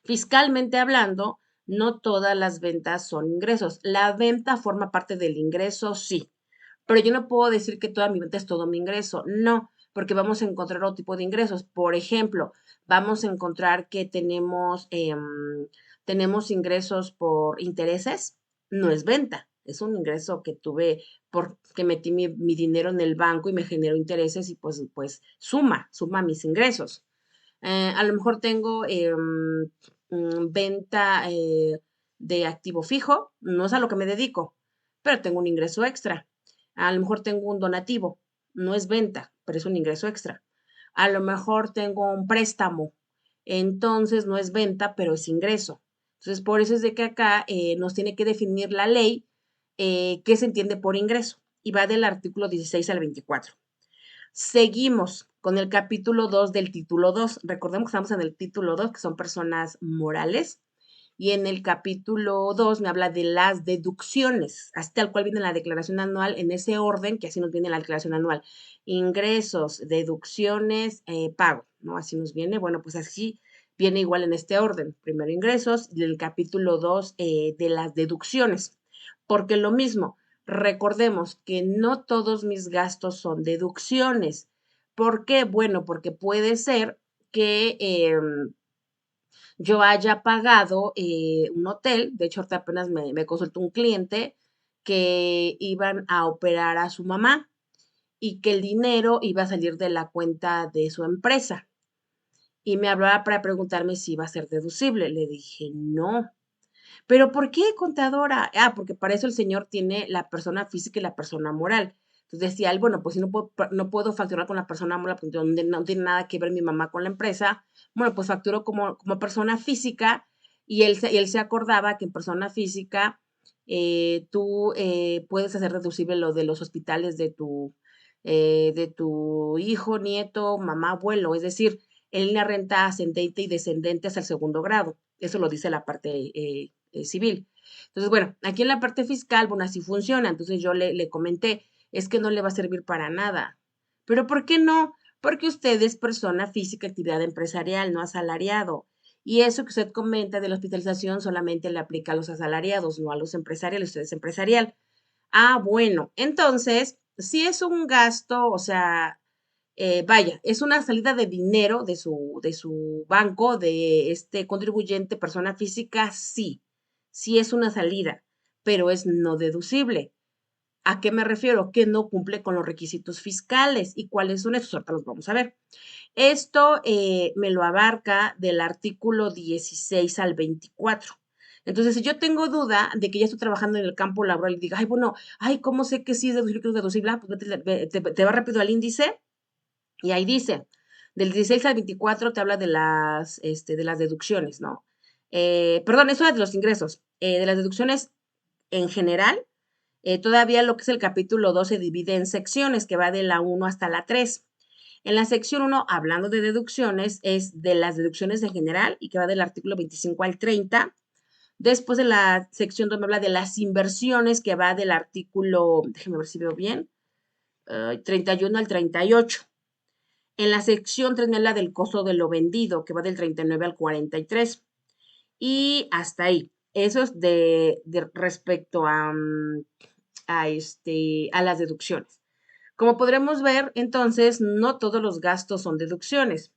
S1: Fiscalmente hablando, no todas las ventas son ingresos. La venta forma parte del ingreso, sí, pero yo no puedo decir que toda mi venta es todo mi ingreso. No, porque vamos a encontrar otro tipo de ingresos. Por ejemplo, vamos a encontrar que tenemos ingresos por intereses. No es venta, es un ingreso que tuve porque metí mi dinero en el banco y me generó intereses y pues suma mis ingresos. A lo mejor tengo venta de activo fijo, no es a lo que me dedico, pero tengo un ingreso extra. A lo mejor tengo un donativo, no es venta, pero es un ingreso extra. A lo mejor tengo un préstamo, entonces no es venta, pero es ingreso. Entonces, por eso es de que acá nos tiene que definir la ley qué se entiende por ingreso y va del artículo 16 al 24. Seguimos con el capítulo 2 del título 2. Recordemos que estamos en el título 2, que son personas morales. Y en el capítulo 2 me habla de las deducciones, así tal cual viene la declaración anual, en ese orden que así nos viene la declaración anual. Ingresos, deducciones, pago, ¿no? Así nos viene. Bueno, pues así viene igual en este orden. Primero ingresos y el capítulo 2 de las deducciones. Porque lo mismo, recordemos que no todos mis gastos son deducciones. ¿Por qué? Bueno, porque puede ser que yo haya pagado un hotel. De hecho, ahorita apenas me consultó un cliente que iban a operar a su mamá y que el dinero iba a salir de la cuenta de su empresa. Y me hablaba para preguntarme si iba a ser deducible. Le dije, no. ¿Pero por qué, contadora? Porque para eso el señor tiene la persona física y la persona moral. Entonces decía él, bueno, pues si no puedo facturar con la persona moral, porque no tiene nada que ver mi mamá con la empresa, bueno, pues facturo como persona física y él se acordaba que en persona física tú puedes hacer deducible lo de los hospitales de tu hijo, nieto, mamá, abuelo, es decir, en línea renta ascendente y descendente hasta el segundo grado. Eso lo dice la parte civil. Entonces, bueno, aquí en la parte fiscal, bueno, así funciona. Entonces yo le comenté, es que no le va a servir para nada. ¿Pero por qué no? Porque usted es persona física, actividad empresarial, no asalariado. Y eso que usted comenta de la hospitalización solamente le aplica a los asalariados, no a los empresariales. Usted es empresarial. Bueno, entonces, si es un gasto, o sea, vaya, es una salida de dinero de su banco, de este contribuyente, persona física, sí, sí es una salida, pero es no deducible. ¿A qué me refiero? Que no cumple con los requisitos fiscales. ¿Y cuáles son esos? Ahorita los vamos a ver. Esto me lo abarca del artículo 16 al 24. Entonces, si yo tengo duda de que ya estoy trabajando en el campo laboral y diga, ay, bueno, ay, ¿cómo sé que sí es deducible, que es deducible? Pues te va rápido al índice y ahí dice, del 16 al 24 te habla de las deducciones, ¿no? Perdón, eso es de los ingresos. De las deducciones en general, todavía lo que es el capítulo 2 se divide en secciones, que va de la 1 hasta la 3. En la sección 1, hablando de deducciones, es de las deducciones en general y que va del artículo 25 al 30. Después de la sección 2 me habla de las inversiones, que va del artículo, déjeme ver si veo bien, 31 al 38. En la sección 3 me habla del costo de lo vendido, que va del 39 al 43. Y hasta ahí. Eso es de respecto a las deducciones. Como podremos ver, entonces, no todos los gastos son deducciones.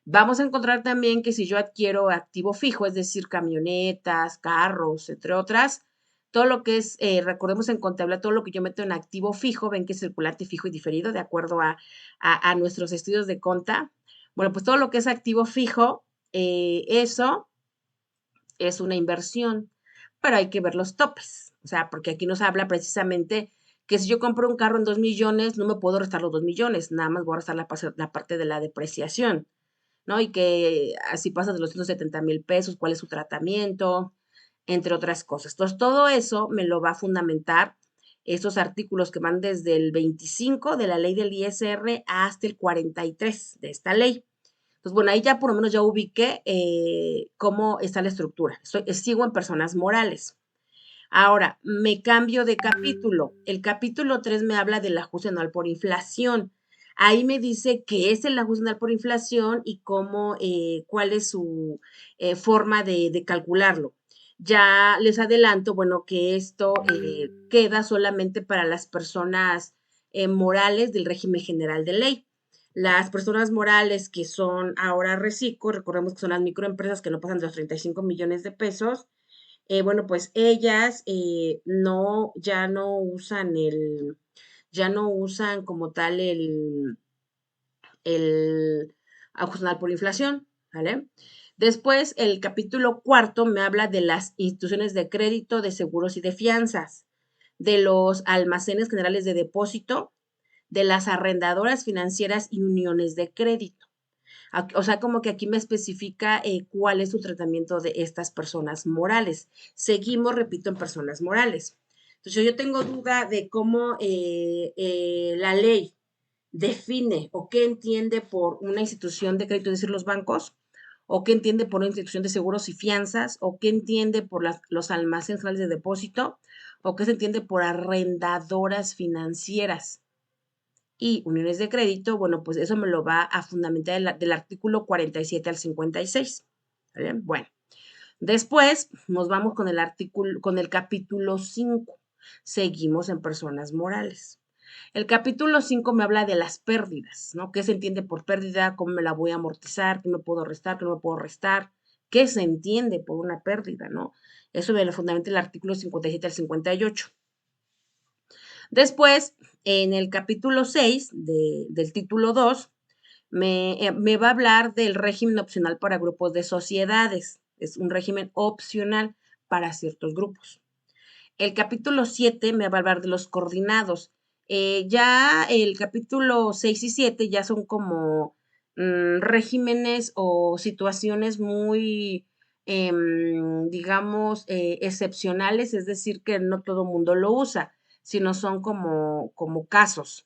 S1: Vamos a encontrar también que si yo adquiero activo fijo, es decir, camionetas, carros, entre otras, todo lo que es, recordemos en contabilidad, todo lo que yo meto en activo fijo, ven que es circulante fijo y diferido, de acuerdo a nuestros estudios de conta. Bueno, pues todo lo que es activo fijo, eso es una inversión, pero hay que ver los topes. O sea, porque aquí nos habla precisamente que si yo compro un carro en 2 millones, no me puedo restar los 2 millones, nada más voy a restar la parte de la depreciación, ¿no? Y que así pasa de los 170,000 pesos, cuál es su tratamiento, entre otras cosas. Entonces, todo eso me lo va a fundamentar estos artículos que van desde el 25 de la ley del ISR hasta el 43 de esta ley. Entonces, bueno, ahí ya por lo menos ya ubiqué cómo está la estructura. Sigo en personas morales. Ahora, me cambio de capítulo. El capítulo 3 me habla del ajuste anual por inflación. Ahí me dice qué es el ajuste anual por inflación y cómo, cuál es su forma de calcularlo. Ya les adelanto, bueno, que esto queda solamente para las personas morales del régimen general de ley. Las personas morales que son ahora reciclo, recordemos que son las microempresas que no pasan de los 35 millones de pesos, bueno, pues ellas no, ya no usan como tal el ajustar por inflación, ¿vale? Después, el capítulo cuarto me habla de las instituciones de crédito, de seguros y de fianzas, de los almacenes generales de depósito, de las arrendadoras financieras y uniones de crédito. O sea, como que aquí me especifica cuál es su tratamiento de estas personas morales. Seguimos, repito, en personas morales. Entonces, yo tengo duda de cómo la ley define o qué entiende por una institución de crédito, es decir, los bancos, o qué entiende por una institución de seguros y fianzas, o qué entiende por los almacenes generales de depósito, o qué se entiende por arrendadoras financieras y uniones de crédito, bueno, pues eso me lo va a fundamentar del artículo 47 al 56. ¿Vale? Bueno, después nos vamos con el artículo, con el capítulo 5. Seguimos en personas morales. El capítulo 5 me habla de las pérdidas, ¿no? ¿Qué se entiende por pérdida? ¿Cómo me la voy a amortizar? ¿Qué me puedo restar? ¿Qué no me puedo restar? ¿Qué se entiende por una pérdida, no? Eso me lo fundamenta el artículo 57 al 58. Después, en el capítulo 6 del título 2, me va a hablar del régimen opcional para grupos de sociedades. Es un régimen opcional para ciertos grupos. El capítulo 7 me va a hablar de los coordinados. Ya el capítulo 6 y 7 ya son como regímenes o situaciones muy, digamos, excepcionales, es decir, que no todo el mundo lo usa, sino son como casos.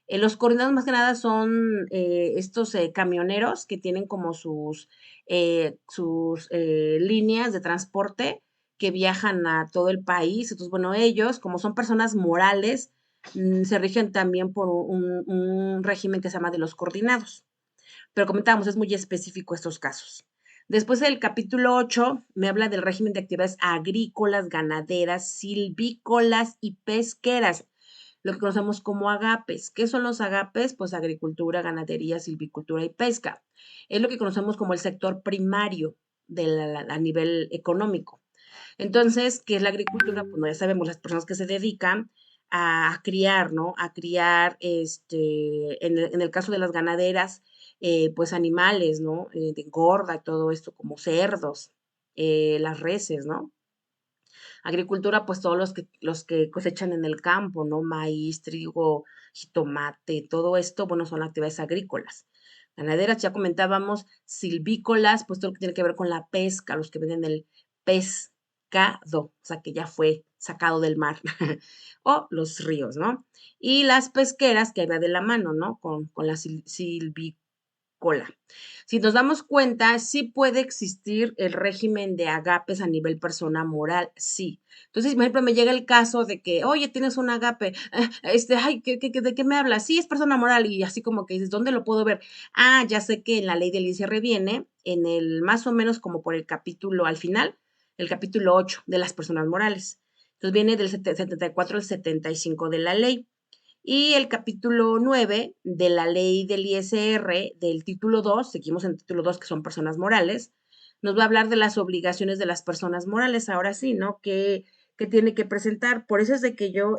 S1: Los coordinados más que nada son estos camioneros que tienen como sus líneas de transporte que viajan a todo el país. Entonces, bueno, ellos, como son personas morales, se rigen también por un régimen que se llama de los coordinados. Pero comentábamos, es muy específico estos casos. Después el capítulo 8 me habla del régimen de actividades agrícolas, ganaderas, silvícolas y pesqueras, lo que conocemos como agapes. ¿Qué son los agapes? Pues agricultura, ganadería, silvicultura y pesca. Es lo que conocemos como el sector primario a nivel económico. Entonces, ¿qué es la agricultura? Pues no, ya sabemos, las personas que se dedican a criar, ¿no? A criar, en el caso de las ganaderas, pues animales, ¿no? De engorda, todo esto, como cerdos, las reses, ¿no? Agricultura, pues todos los que cosechan en el campo, ¿no? Maíz, trigo, jitomate, todo esto, bueno, son actividades agrícolas. Ganaderas, ya comentábamos, silvícolas, pues todo lo que tiene que ver con la pesca, los que venden el pescado, o sea, que ya fue sacado del mar, o los ríos, ¿no? Y las pesqueras, que va de la mano, ¿no? Con la silvícola. Si nos damos cuenta, sí puede existir el régimen de agapes a nivel persona moral, sí. Entonces, por ejemplo, me llega el caso de que, oye, tienes un agape, ay, ¿de qué me hablas? Sí, es persona moral, y así como que dices, ¿dónde lo puedo ver? Ah, ya sé que en la ley del ICR viene, en el más o menos como por el capítulo al final, el capítulo 8 de las personas morales. Entonces viene del 74 al 75 de la ley. Y el capítulo 9 de la ley del ISR, del título 2, seguimos en el título 2, que son personas morales, nos va a hablar de las obligaciones de las personas morales, ahora sí, ¿no? Que tiene que presentar. Por eso es de que yo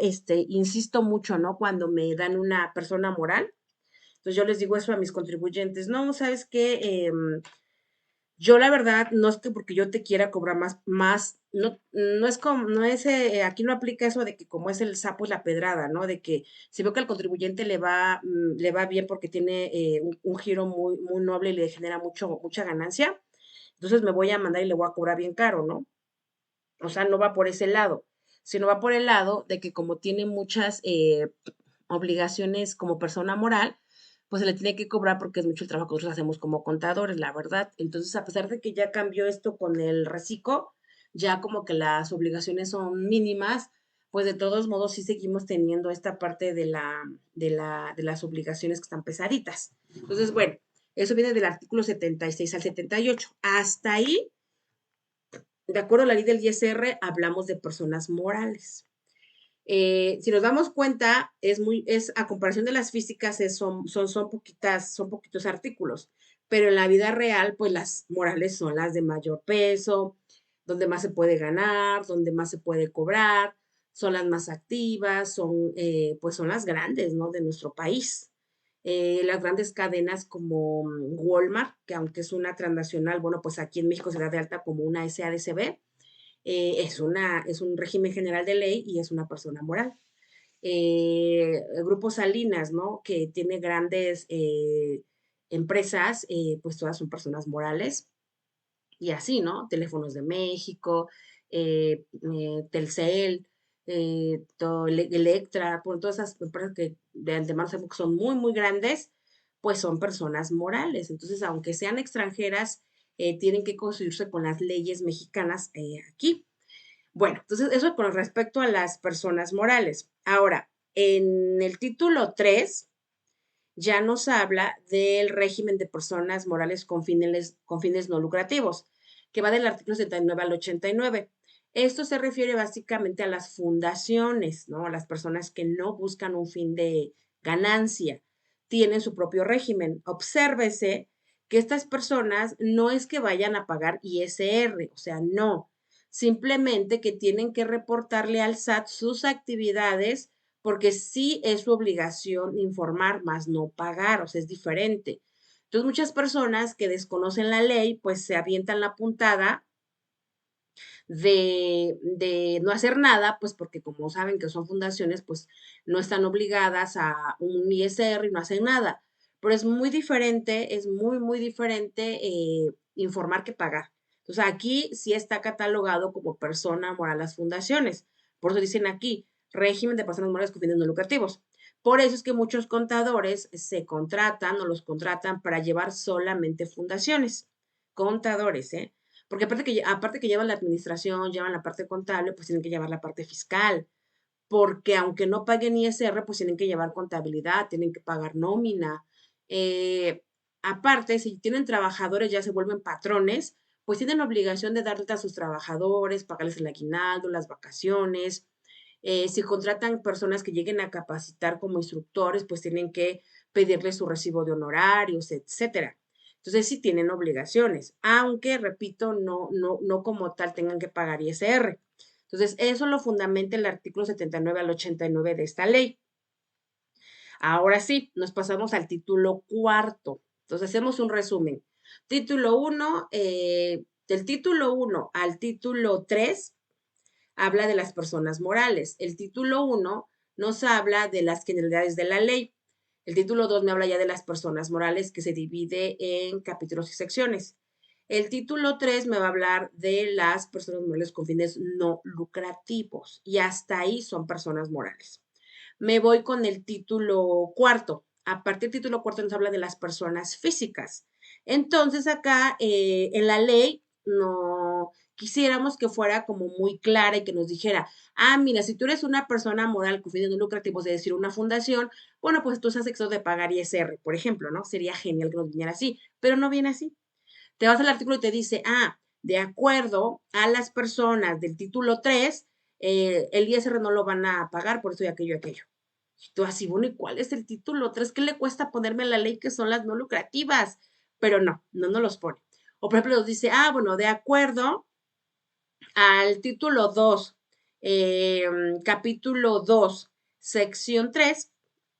S1: insisto mucho, ¿no? Cuando me dan una persona moral, entonces yo les digo eso a mis contribuyentes, no, ¿sabes qué? Yo la verdad, no es que porque yo te quiera cobrar no es como, no es, aquí no aplica eso de que como es el sapo es la pedrada, ¿no? De que si veo que al contribuyente le va bien porque tiene un giro muy noble y le genera mucha ganancia, entonces me voy a mandar y le voy a cobrar bien caro, ¿no? O sea, no va por ese lado, sino va por el lado de que como tiene muchas obligaciones como persona moral, pues se le tiene que cobrar porque es mucho el trabajo que nosotros hacemos como contadores, la verdad. Entonces, a pesar de que ya cambió esto con el reciclo, ya como que las obligaciones son mínimas, pues de todos modos sí seguimos teniendo esta parte de las obligaciones que están pesaditas. Entonces, bueno, eso viene del artículo 76 al 78. Hasta ahí, de acuerdo a la ley del ISR, hablamos de personas morales. Si nos damos cuenta, es a comparación de las físicas, son poquitos artículos, pero en la vida real, pues las morales son las de mayor peso, donde más se puede ganar, donde más se puede cobrar, son las más activas, pues son las grandes, ¿no? De nuestro país. Las grandes cadenas como Walmart, que aunque es una transnacional, bueno, pues aquí en México se da de alta como una SADCB, es un régimen general de ley y es una persona moral. El Grupo Salinas, ¿no? Que tiene grandes empresas, pues todas son personas morales y así, ¿no? Teléfonos de México, Telcel, Electra, por todas esas empresas que de antemano sabemos que son muy grandes, pues son personas morales. Entonces, aunque sean extranjeras, tienen que construirse con las leyes mexicanas aquí. Bueno, entonces eso con respecto a las personas morales. Ahora, en el título 3 ya nos habla del régimen de personas morales con fines no lucrativos, que va del artículo 79 al 89. Esto se refiere básicamente a las fundaciones, ¿no? A las personas que no buscan un fin de ganancia, tienen su propio régimen. Obsérvese que estas personas no es que vayan a pagar ISR, o sea, no, simplemente que tienen que reportarle al SAT sus actividades porque sí es su obligación informar, más no pagar, o sea, es diferente. Entonces, muchas personas que desconocen la ley, pues se avientan la puntada de no hacer nada, pues porque como saben que son fundaciones, pues no están obligadas a un ISR y no hacen nada. Pero es muy diferente, es muy diferente informar que pagar. Entonces aquí sí está catalogado como persona moral las fundaciones. Por eso dicen aquí, régimen de personas morales con fines no lucrativos. Por eso es que muchos contadores se contratan o los contratan para llevar solamente fundaciones. Contadores, ¿eh? Porque aparte que llevan la administración, llevan la parte contable, pues tienen que llevar la parte fiscal. Porque aunque no paguen ISR, pues tienen que llevar contabilidad, tienen que pagar nómina. Eh, Aparte, si tienen trabajadores, ya se vuelven patrones, pues tienen obligación de darle a sus trabajadores, pagarles el aguinaldo, las vacaciones. Si contratan personas que lleguen a capacitar como instructores, pues tienen que pedirles su recibo de honorarios, etcétera. Entonces sí tienen obligaciones, aunque, repito, no como tal tengan que pagar ISR. Entonces, eso lo fundamenta el artículo 79 al 89 de esta ley. Ahora sí, nos pasamos al título cuarto. Entonces, hacemos un resumen. Título 1, del título 1 al título 3 habla de las personas morales. El título 1 nos habla de las generalidades de la ley. El título 2 me habla ya de las personas morales que se divide en capítulos y secciones. El título 3 me va a hablar de las personas morales con fines no lucrativos y hasta ahí son personas morales. Me voy con el título cuarto. A partir del título cuarto nos habla de las personas físicas. Entonces acá en la ley no quisiéramos que fuera como muy clara y que nos dijera, ah, mira, si tú eres una persona moral con fines no lucrativos, es decir, una fundación, bueno, pues tú estás exento de pagar ISR, por ejemplo, ¿no? Sería genial que nos viniera así, pero no viene así. Te vas al artículo y te dice, ah, de acuerdo a las personas del título 3, el ISR no lo van a pagar por eso y aquello y aquello. Y tú así, bueno, ¿y cuál es el título 3? ¿Qué le cuesta ponerme en la ley que son las no lucrativas? Pero no los pone. O por ejemplo nos dice, bueno, de acuerdo al título 2, capítulo 2, sección 3,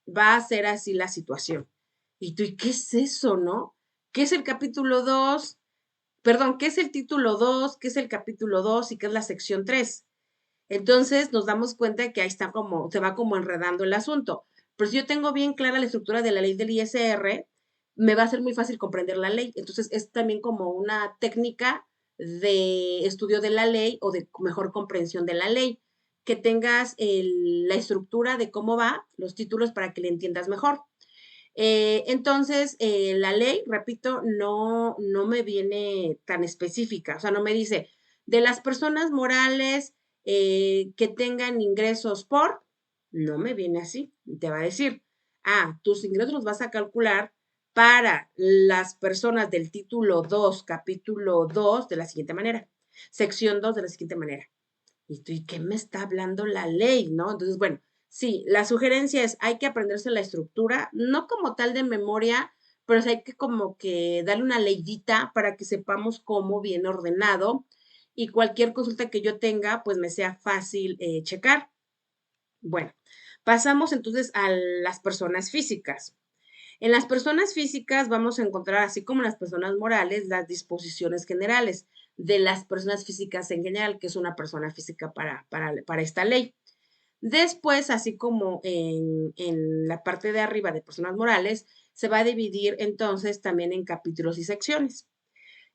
S1: va a ser así la situación. Y tú, ¿y qué es eso, no? ¿Qué es el capítulo 2? Perdón, ¿qué es el título 2? ¿Qué es el capítulo 2? ¿Y qué es la sección 3? Entonces nos damos cuenta que ahí está como, se va como enredando el asunto. Pero si yo tengo bien clara la estructura de la ley del ISR, me va a ser muy fácil comprender la ley. Entonces es también como una técnica de estudio de la ley o de mejor comprensión de la ley, que tengas la estructura de cómo va los títulos para que le entiendas mejor. Entonces, la ley, repito, no me viene tan específica, o sea, no me dice de las personas morales que tengan ingresos no me viene así, te va a decir, tus ingresos los vas a calcular para las personas del título 2, capítulo 2, de la siguiente manera, sección 2 de la siguiente manera. ¿Y qué me está hablando la ley, no? Entonces, bueno, sí, la sugerencia es, hay que aprenderse la estructura, no como tal de memoria, pero sí hay que como que darle una leidita para que sepamos cómo viene ordenado y cualquier consulta que yo tenga, pues me sea fácil checar. Bueno, pasamos entonces a las personas físicas. En las personas físicas vamos a encontrar, así como en las personas morales, las disposiciones generales de las personas físicas en general, que es una persona física para esta ley. Después, así como en la parte de arriba de personas morales, se va a dividir entonces también en capítulos y secciones.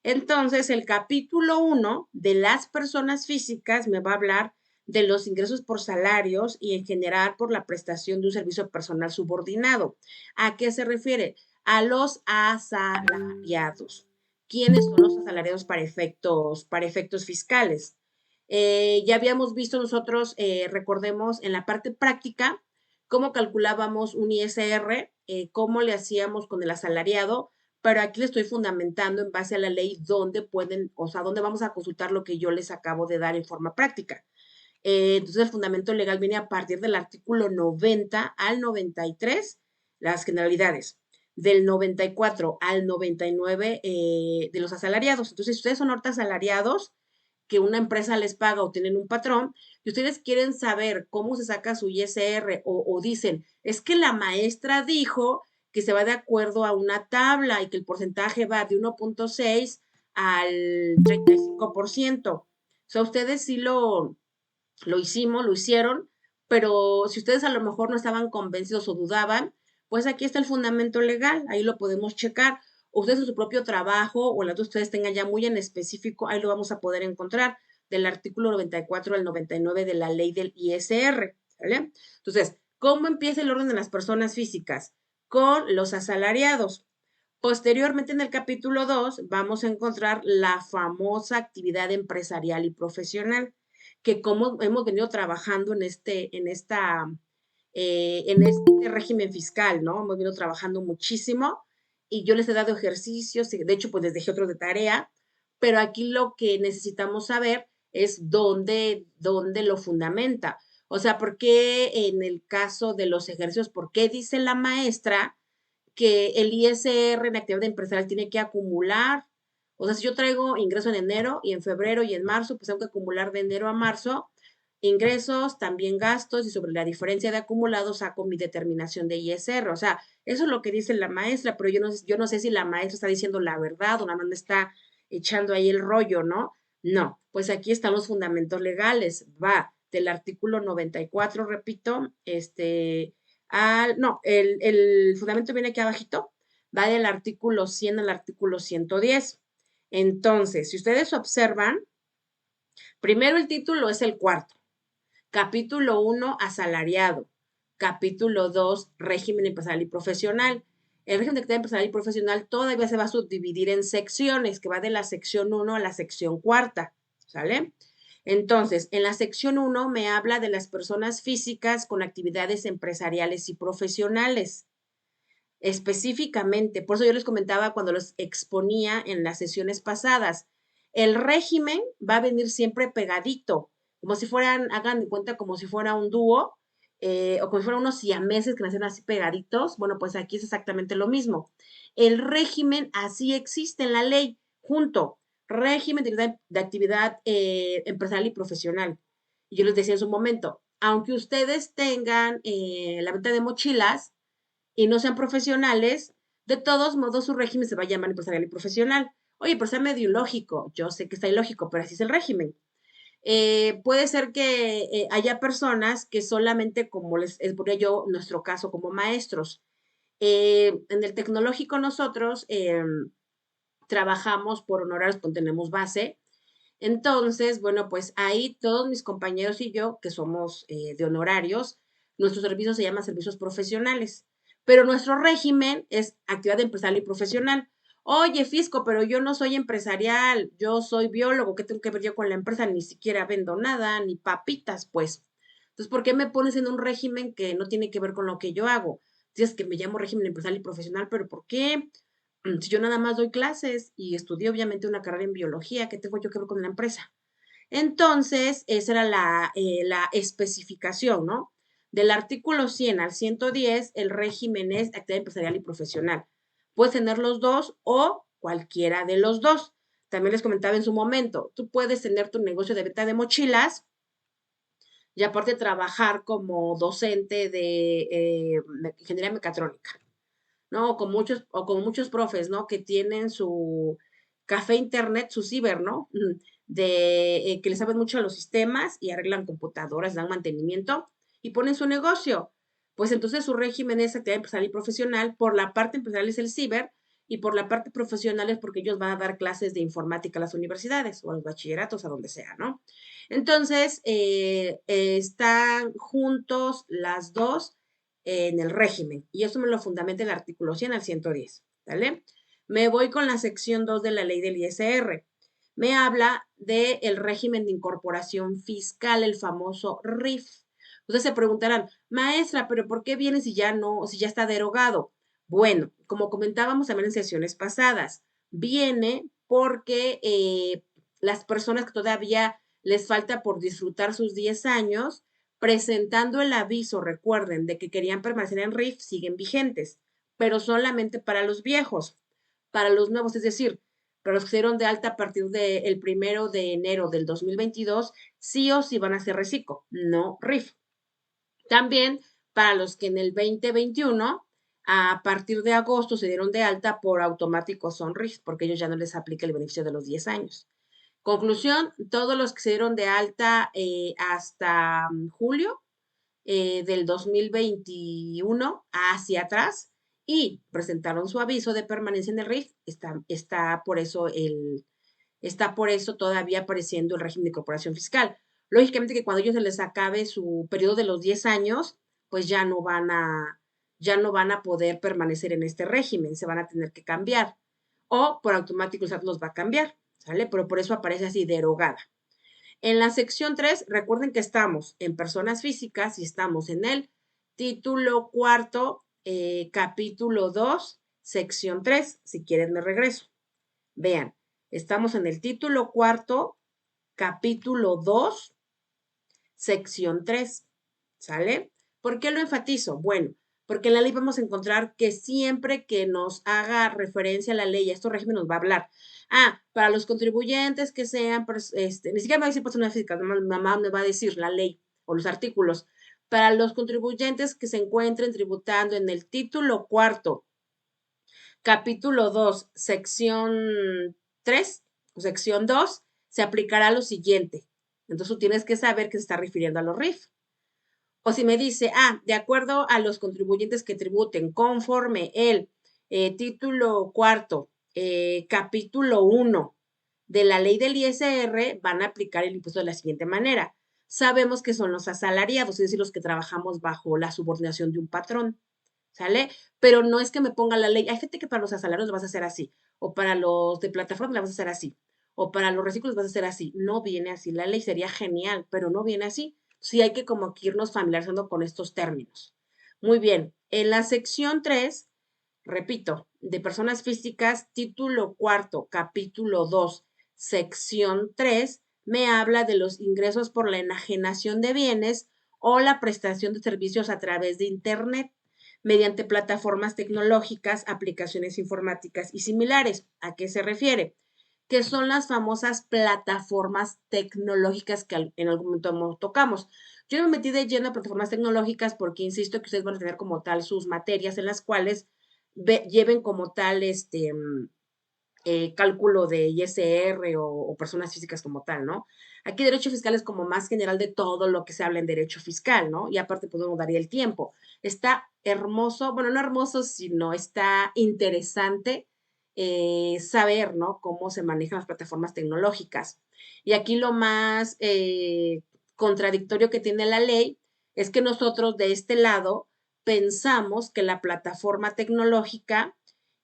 S1: Entonces, el capítulo 1 de las personas físicas me va a hablar de los ingresos por salarios y en general por la prestación de un servicio personal subordinado. ¿A qué se refiere? A los asalariados. ¿Quiénes son los asalariados para efectos fiscales? Ya habíamos visto nosotros, recordemos, en la parte práctica, cómo calculábamos un ISR, cómo le hacíamos con el asalariado, pero aquí le estoy fundamentando en base a la ley dónde pueden, o sea, dónde vamos a consultar lo que yo les acabo de dar en forma práctica. Entonces, el fundamento legal viene a partir del artículo 90 al 93, las generalidades, del 94 al 99 de los asalariados. Entonces, si ustedes son ahorita asalariados, que una empresa les paga o tienen un patrón, y ustedes quieren saber cómo se saca su ISR o dicen, es que la maestra dijo que se va de acuerdo a una tabla y que el porcentaje va de 1.6 al 35%. O sea, ustedes sí lo hicieron, pero si ustedes a lo mejor no estaban convencidos o dudaban, pues aquí está el fundamento legal, ahí lo podemos checar. Ustedes en su propio trabajo o en la que ustedes tengan ya muy en específico, ahí lo vamos a poder encontrar del artículo 94 al 99 de la ley del ISR, ¿vale? Entonces, ¿cómo empieza el orden de las personas físicas? Con los asalariados. Posteriormente, en el capítulo 2, vamos a encontrar la famosa actividad empresarial y profesional, que como hemos venido trabajando en este régimen fiscal, ¿no? Hemos venido trabajando muchísimo y yo les he dado ejercicios, y de hecho, pues les dejé otros de tarea, pero aquí lo que necesitamos saber es dónde lo fundamenta. O sea, ¿por qué en el caso de los ejercicios, por qué dice la maestra que el ISR en actividad empresarial tiene que acumular? O sea, si yo traigo ingreso en enero y en febrero y en marzo, pues tengo que acumular de enero a marzo ingresos, también gastos y sobre la diferencia de acumulados saco mi determinación de ISR. O sea, eso es lo que dice la maestra, pero yo no sé si la maestra está diciendo la verdad o nada más me está echando ahí el rollo, ¿no? No, pues aquí están los fundamentos legales. Va del artículo 94, repito, no, el fundamento viene aquí abajito, va del artículo 100 al artículo 110. Entonces, si ustedes observan, primero el título es el cuarto. Capítulo 1, asalariado. Capítulo 2, régimen empresarial y profesional. El régimen de actividad empresarial y profesional todavía se va a subdividir en secciones, que va de la sección 1 a la sección cuarta, ¿sale? Entonces, en la sección 1 me habla de las personas físicas con actividades empresariales y profesionales. Específicamente, por eso yo les comentaba cuando los exponía en las sesiones pasadas, el régimen va a venir siempre pegadito, como si fueran, hagan de cuenta como si fuera un dúo, o como si fueran unos siameses que nacieron así pegaditos, bueno, pues aquí es exactamente lo mismo. El régimen así existe en la ley, junto, régimen de actividad empresarial y profesional. Y yo les decía en su momento, aunque ustedes tengan la venta de mochilas y no sean profesionales, de todos modos su régimen se va a llamar empresarial y profesional. Oye, pero está medio ilógico. Yo sé que está ilógico, pero así es el régimen. Puede ser que haya personas que solamente, como les ponía yo, nuestro caso como maestros. En el tecnológico nosotros trabajamos por honorarios, pues tenemos base. Entonces, bueno, pues ahí todos mis compañeros y yo, que somos de honorarios, nuestro servicio se llama servicios profesionales, pero nuestro régimen es actividad empresarial y profesional. Oye, Fisco, pero yo no soy empresarial, yo soy biólogo, ¿qué tengo que ver yo con la empresa? Ni siquiera vendo nada, ni papitas, pues. Entonces, ¿por qué me pones en un régimen que no tiene que ver con lo que yo hago? Dices que me llamo régimen empresarial y profesional, pero ¿por qué? Si yo nada más doy clases y estudié obviamente una carrera en biología, ¿qué tengo yo que ver con la empresa? Entonces, esa era la especificación, ¿no? Del artículo 100 al 110, el régimen es actividad empresarial y profesional. Puedes tener los dos o cualquiera de los dos. También les comentaba en su momento, tú puedes tener tu negocio de venta de mochilas y aparte trabajar como docente de ingeniería mecatrónica. ¿No? O con muchos profes, ¿no? Que tienen su café internet, su ciber, ¿no? Que le saben mucho a los sistemas y arreglan computadoras, dan mantenimiento y ponen su negocio. Pues entonces su régimen es actividad empresarial y profesional. Por la parte empresarial es el ciber y por la parte profesional es porque ellos van a dar clases de informática a las universidades o a los bachilleratos, a donde sea, ¿no? Entonces, están juntos las dos en el régimen. Y eso me lo fundamenta el artículo 100 al 110, ¿vale? Me voy con la sección 2 de la ley del ISR. Me habla del régimen de incorporación fiscal, el famoso RIF. Ustedes se preguntarán, maestra, pero ¿por qué viene si ya no, si ya está derogado? Bueno, como comentábamos también en sesiones pasadas, viene porque las personas que todavía les falta por disfrutar sus 10 años, presentando el aviso, recuerden, de que querían permanecer en RIF, siguen vigentes, pero solamente para los viejos. Para los nuevos, es decir, para los que se dieron de alta a partir del 1 de enero del 2022, sí o sí van a ser reciclo, no RIF. También para los que en el 2021, a partir de agosto, se dieron de alta por automático son RIF, porque ellos ya no les aplica el beneficio de los 10 años. Conclusión, todos los que se dieron de alta hasta julio del 2021 hacia atrás y presentaron su aviso de permanencia en el RIF, está por eso todavía apareciendo el régimen de incorporación fiscal. Lógicamente que cuando ellos se les acabe su periodo de los 10 años, pues ya no van a poder permanecer en este régimen, se van a tener que cambiar. O por automático el SAT los va a cambiar, ¿sale? Pero por eso aparece así derogada. En la sección 3, recuerden que estamos en personas físicas y estamos en el título cuarto, capítulo 2, sección 3. Si quieren, me regreso. Vean, estamos en el título cuarto, capítulo 2, sección 3. ¿Sale? ¿Por qué lo enfatizo? Bueno, porque en la ley vamos a encontrar que siempre que nos haga referencia a la ley, a estos regímenes nos va a hablar. Para los contribuyentes que sean, ni siquiera me va a decir personas físicas, mi mamá me va a decir la ley o los artículos. Para los contribuyentes que se encuentren tributando en el título cuarto, capítulo 2, sección 3 o sección 2, se aplicará lo siguiente. Entonces tú tienes que saber que se está refiriendo a los RIF. O si me dice, de acuerdo a los contribuyentes que tributen conforme el título cuarto, capítulo 1 de la ley del ISR, van a aplicar el impuesto de la siguiente manera. Sabemos que son los asalariados, es decir, los que trabajamos bajo la subordinación de un patrón, ¿sale? Pero no es que me ponga la ley. Hay gente que para los asalariados lo vas a hacer así, o para los de plataforma lo vas a hacer así, o para los reciclos vas a hacer así. No viene así la ley, sería genial, pero no viene así. Sí hay que como que irnos familiarizando con estos términos. Muy bien, en la sección 3, repito, de personas físicas, título cuarto, capítulo 2, sección 3, me habla de los ingresos por la enajenación de bienes o la prestación de servicios a través de Internet mediante plataformas tecnológicas, aplicaciones informáticas y similares. ¿A qué se refiere? Que son las famosas plataformas tecnológicas que en algún momento tocamos. Yo me metí de lleno a plataformas tecnológicas porque insisto que ustedes van a tener como tal sus materias en las cuales lleven como tal cálculo de ISR o personas físicas como tal, ¿no? Aquí derecho fiscal es como más general de todo lo que se habla en derecho fiscal, ¿no? Y aparte, pues no nos daría el tiempo. Está hermoso, bueno, no hermoso, sino está interesante saber, ¿no? Cómo se manejan las plataformas tecnológicas. Y aquí lo más contradictorio que tiene la ley es que nosotros de este lado pensamos que la plataforma tecnológica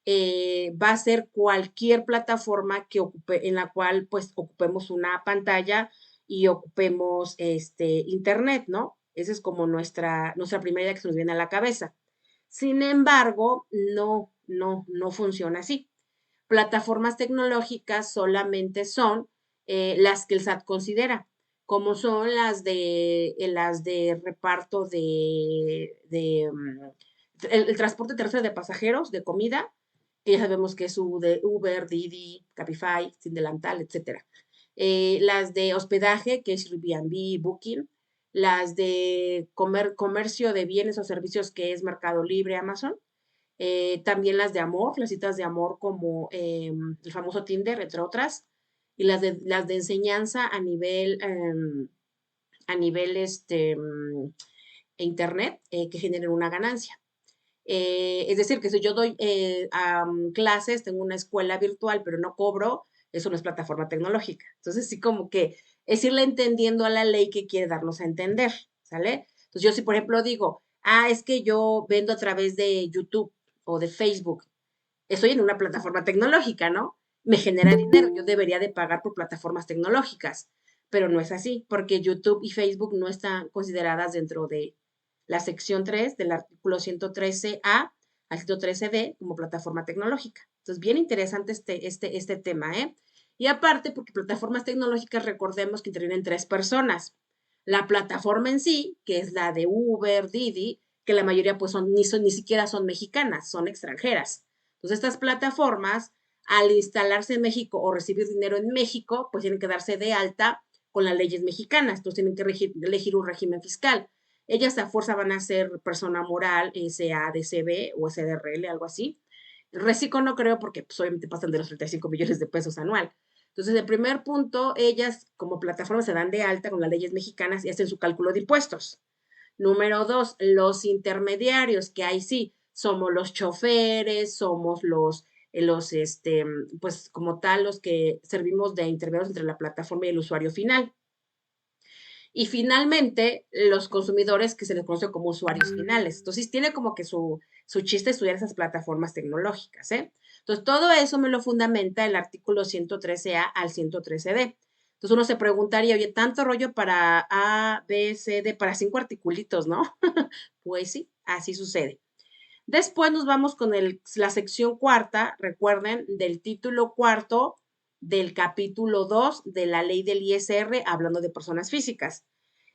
S1: va a ser cualquier plataforma que ocupe, en la cual pues ocupemos una pantalla y ocupemos internet, ¿no? Esa es como nuestra primera idea que se nos viene a la cabeza. Sin embargo, no funciona así. Plataformas tecnológicas solamente son las que el SAT considera, como son las de reparto el transporte terrestre de pasajeros, de comida, que ya sabemos que es Uber, Didi, Cabify, Sin Delantal, etcétera. Las de hospedaje, que es Airbnb, Booking, las de comercio de bienes o servicios, que es Mercado Libre, Amazon, también las de amor, las citas de amor como el famoso Tinder, entre otras, y las de enseñanza a nivel internet, que generen una ganancia. Es decir, que si yo doy clases, tengo una escuela virtual, pero no cobro, eso no es plataforma tecnológica. Entonces, sí, como que es irle entendiendo a la ley que quiere darnos a entender, ¿sale? Entonces, yo si, por ejemplo, digo, es que yo vendo a través de YouTube o de Facebook, estoy en una plataforma tecnológica, ¿no? Me genera dinero, yo debería de pagar por plataformas tecnológicas, pero no es así, porque YouTube y Facebook no están consideradas dentro de la sección 3 del artículo 113A al 113D como plataforma tecnológica. Entonces, bien interesante este tema, ¿eh? Y aparte, porque plataformas tecnológicas, recordemos que intervienen tres personas. La plataforma en sí, que es la de Uber, Didi, que la mayoría pues ni siquiera son mexicanas, son extranjeras. Entonces, estas plataformas, al instalarse en México o recibir dinero en México, pues tienen que darse de alta con las leyes mexicanas. Entonces, tienen que elegir un régimen fiscal. Ellas a fuerza van a ser persona moral, SADCB o SDRL, algo así. Reciclo no creo porque pues, obviamente pasan de los 35 millones de pesos anual. Entonces, el primer punto, ellas como plataforma se dan de alta con las leyes mexicanas y hacen su cálculo de impuestos. Número dos, los intermediarios, que ahí sí, somos los choferes, somos pues como tal, los que servimos de intermediarios entre la plataforma y el usuario final. Y finalmente, los consumidores que se les conoce como usuarios finales. Entonces, tiene como que su chiste estudiar esas plataformas tecnológicas, ¿eh? Entonces, todo eso me lo fundamenta el artículo 113A al 113D. Entonces, uno se preguntaría, oye, tanto rollo para A, B, C, D, para 5 articulitos, ¿no? Pues sí, así sucede. Después nos vamos con la sección cuarta, recuerden, del título cuarto del capítulo 2 de la ley del ISR, hablando de personas físicas.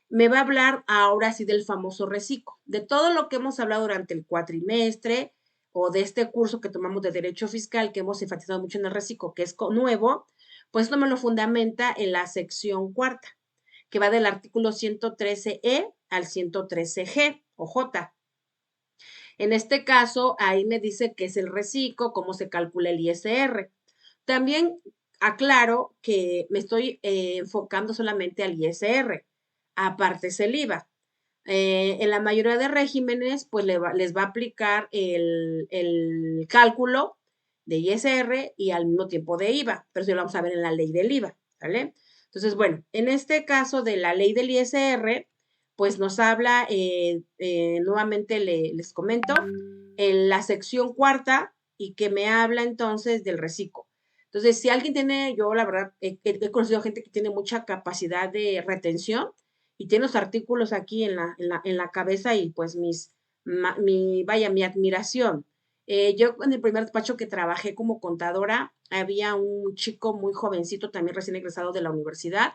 S1: Me va a hablar ahora sí del famoso reciclo, de todo lo que hemos hablado durante el cuatrimestre o de este curso que tomamos de Derecho Fiscal, que hemos enfatizado mucho en el reciclo, que es nuevo, pues esto me lo fundamenta en la sección cuarta, que va del artículo 113E al 113G o J. En este caso, ahí me dice qué es el reciclo, cómo se calcula el ISR. También aclaro que me estoy enfocando solamente al ISR, aparte es el IVA. En la mayoría de regímenes, pues les va a aplicar el cálculo de ISR y al mismo tiempo de IVA, pero eso lo vamos a ver en la ley del IVA, ¿vale? Entonces, bueno, en este caso de la ley del ISR, pues nos habla, nuevamente les comento, en la sección cuarta y que me habla entonces del reciclo. Entonces, si alguien tiene, yo la verdad he conocido gente que tiene mucha capacidad de retención y tiene los artículos aquí en la cabeza y pues mi admiración. Yo en el primer despacho que trabajé como contadora, había un chico muy jovencito, también recién egresado de la universidad,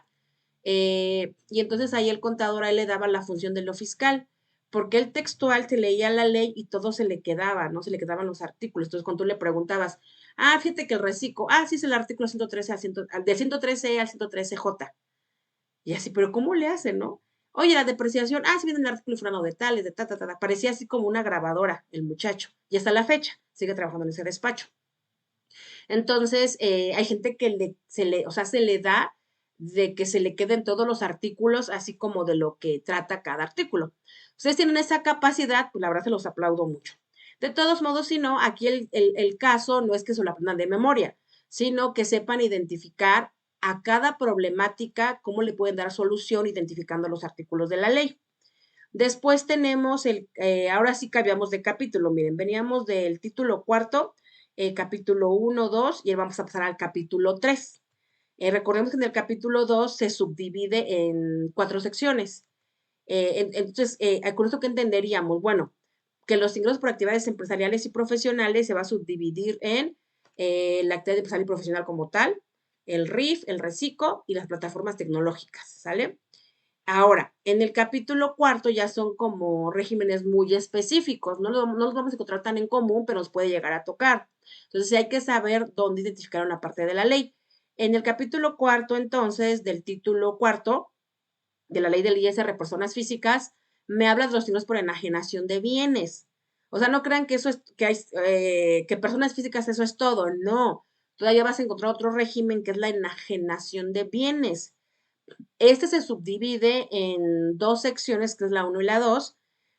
S1: Y entonces ahí el contador ahí le daba la función de lo fiscal, porque el textual se leía la ley y todo se le quedaba, ¿no? Se le quedaban los artículos. Entonces, cuando tú le preguntabas, fíjate que el reciclo, sí es el artículo 113 del 113 al 113J. Y así, pero ¿cómo le hacen, no? Oye, la depreciación, sí viene el artículo fulano de tales, de ta, ta, ta, ta. Parecía así como una grabadora, el muchacho. Y hasta la fecha, sigue trabajando en ese despacho. Entonces, hay gente que o sea, se le da de que se le queden todos los artículos, así como de lo que trata cada artículo. Ustedes tienen esa capacidad, pues la verdad se los aplaudo mucho. De todos modos, si no, aquí el caso no es que se lo aprendan de memoria, sino que sepan identificar a cada problemática, cómo le pueden dar solución identificando los artículos de la ley. Después tenemos ahora sí cambiamos de capítulo, miren, veníamos del título cuarto, capítulo 1, 2, y ahora vamos a pasar al capítulo 3. Recordemos que en el capítulo 2 se subdivide en 4 secciones. Entonces, con esto que entenderíamos, bueno, que los ingresos por actividades empresariales y profesionales se va a subdividir en la actividad empresarial y profesional como tal, el RIF, el RECICO y las plataformas tecnológicas, ¿sale? Ahora, en el capítulo cuarto ya son como regímenes muy específicos, no los vamos a encontrar tan en común, pero nos puede llegar a tocar. Entonces, sí hay que saber dónde identificar una parte de la ley. En el capítulo cuarto, entonces, del título cuarto de la ley del ISR, personas físicas, me habla de los signos por enajenación de bienes. O sea, no crean que eso es, que personas físicas eso es todo, no. Todavía vas a encontrar otro régimen que es la enajenación de bienes. Este se subdivide en 2 secciones, que es la 1 y la 2.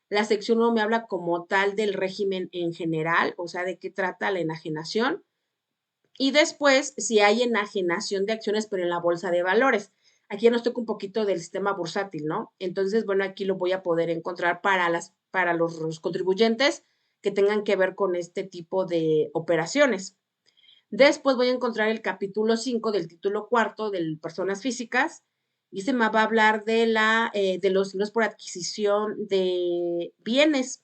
S1: La sección 1 me habla como tal del régimen en general, o sea, de qué trata la enajenación. Y después, si hay enajenación de acciones, pero en la bolsa de valores. Aquí ya nos toca un poquito del sistema bursátil, ¿no? Entonces, bueno, aquí lo voy a poder encontrar para los contribuyentes que tengan que ver con este tipo de operaciones. Después voy a encontrar el capítulo 5 del título cuarto de personas físicas y se me va a hablar de los ingresos por adquisición de bienes.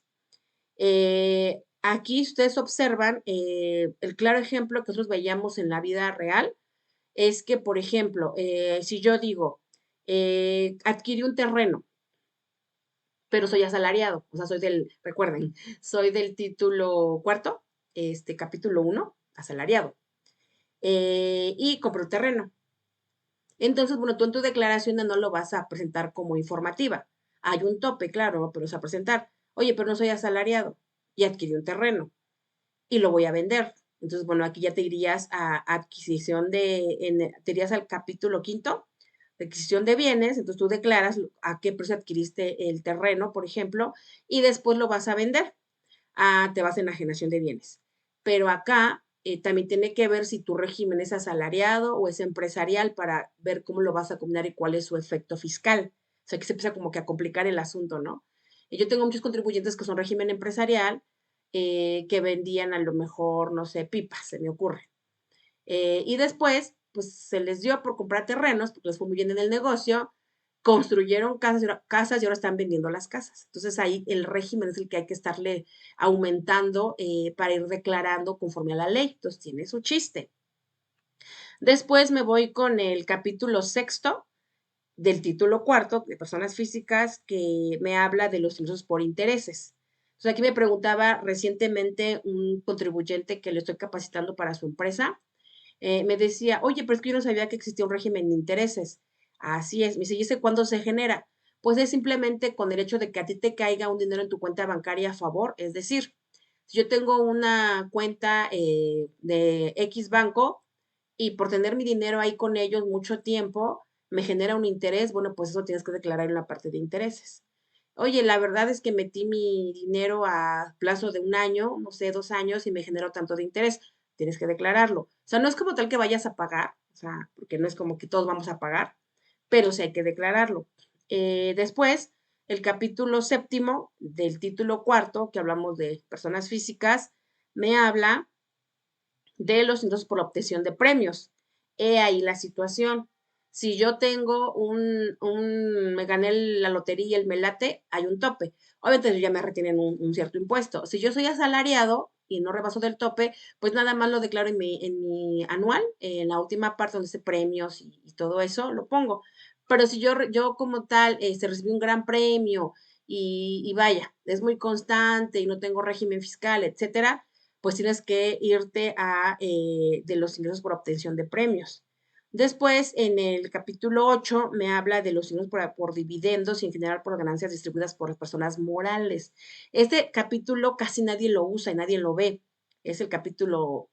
S1: Aquí ustedes observan el claro ejemplo que nosotros veíamos en la vida real es que, por ejemplo, si yo digo, adquirí un terreno, pero soy asalariado, o sea, recuerden, soy del título cuarto, capítulo 1, asalariado, y compro un terreno. Entonces, bueno, tú en tu declaración no lo vas a presentar como informativa. Hay un tope, claro, pero es a presentar. Oye, pero no soy asalariado y adquirí un terreno y lo voy a vender. Entonces, bueno, aquí ya te irías a adquisición te irías al capítulo quinto, de adquisición de bienes. Entonces, tú declaras a qué precio adquiriste el terreno, por ejemplo, y después lo vas a vender. Te vas a enajenación de bienes. Pero acá también tiene que ver si tu régimen es asalariado o es empresarial para ver cómo lo vas a combinar y cuál es su efecto fiscal. O sea, que se empieza como que a complicar el asunto, ¿no? Y yo tengo muchos contribuyentes que son régimen empresarial, que vendían a lo mejor, no sé, pipas, se me ocurre. Y después, pues se les dio por comprar terrenos, porque les fue muy bien en el negocio, construyeron casas y ahora están vendiendo las casas. Entonces ahí el régimen es el que hay que estarle aumentando para ir declarando conforme a la ley. Entonces tiene su chiste. Después me voy con el capítulo sexto del título cuarto de personas físicas que me habla de los ingresos por intereses. Entonces aquí me preguntaba recientemente un contribuyente que le estoy capacitando para su empresa, me decía, oye, pero es que yo no sabía que existía un régimen de intereses. Así es. Me dice, ¿y ese cuándo se genera? Pues es simplemente con el hecho de que a ti te caiga un dinero en tu cuenta bancaria a favor. Es decir, si yo tengo una cuenta de X banco y por tener mi dinero ahí con ellos mucho tiempo, me genera un interés, bueno, pues eso tienes que declarar en la parte de intereses. Oye, la verdad es que metí mi dinero a plazo de un año, no sé, 2 años y me generó tanto de interés. Tienes que declararlo. O sea, no es como tal que vayas a pagar, o sea, porque no es como que todos vamos a pagar, pero sí hay que declararlo. Después, el capítulo séptimo del título cuarto, que hablamos de personas físicas, me habla de los ingresos por la obtención de premios. He ahí la situación. Si yo tengo me gané la lotería y el melate, hay un tope. Obviamente ya me retienen un cierto impuesto. Si yo soy asalariado y no rebaso del tope, pues nada más lo declaro en mi anual, en la última parte donde dice premios y todo eso, lo pongo. Pero si yo como tal recibí un gran premio y vaya, es muy constante y no tengo régimen fiscal, etcétera, pues tienes que irte a de los ingresos por obtención de premios. Después, en el capítulo 8 me habla de los ingresos por dividendos y en general por ganancias distribuidas por las personas morales. Este capítulo casi nadie lo usa y nadie lo ve. Es el capítulo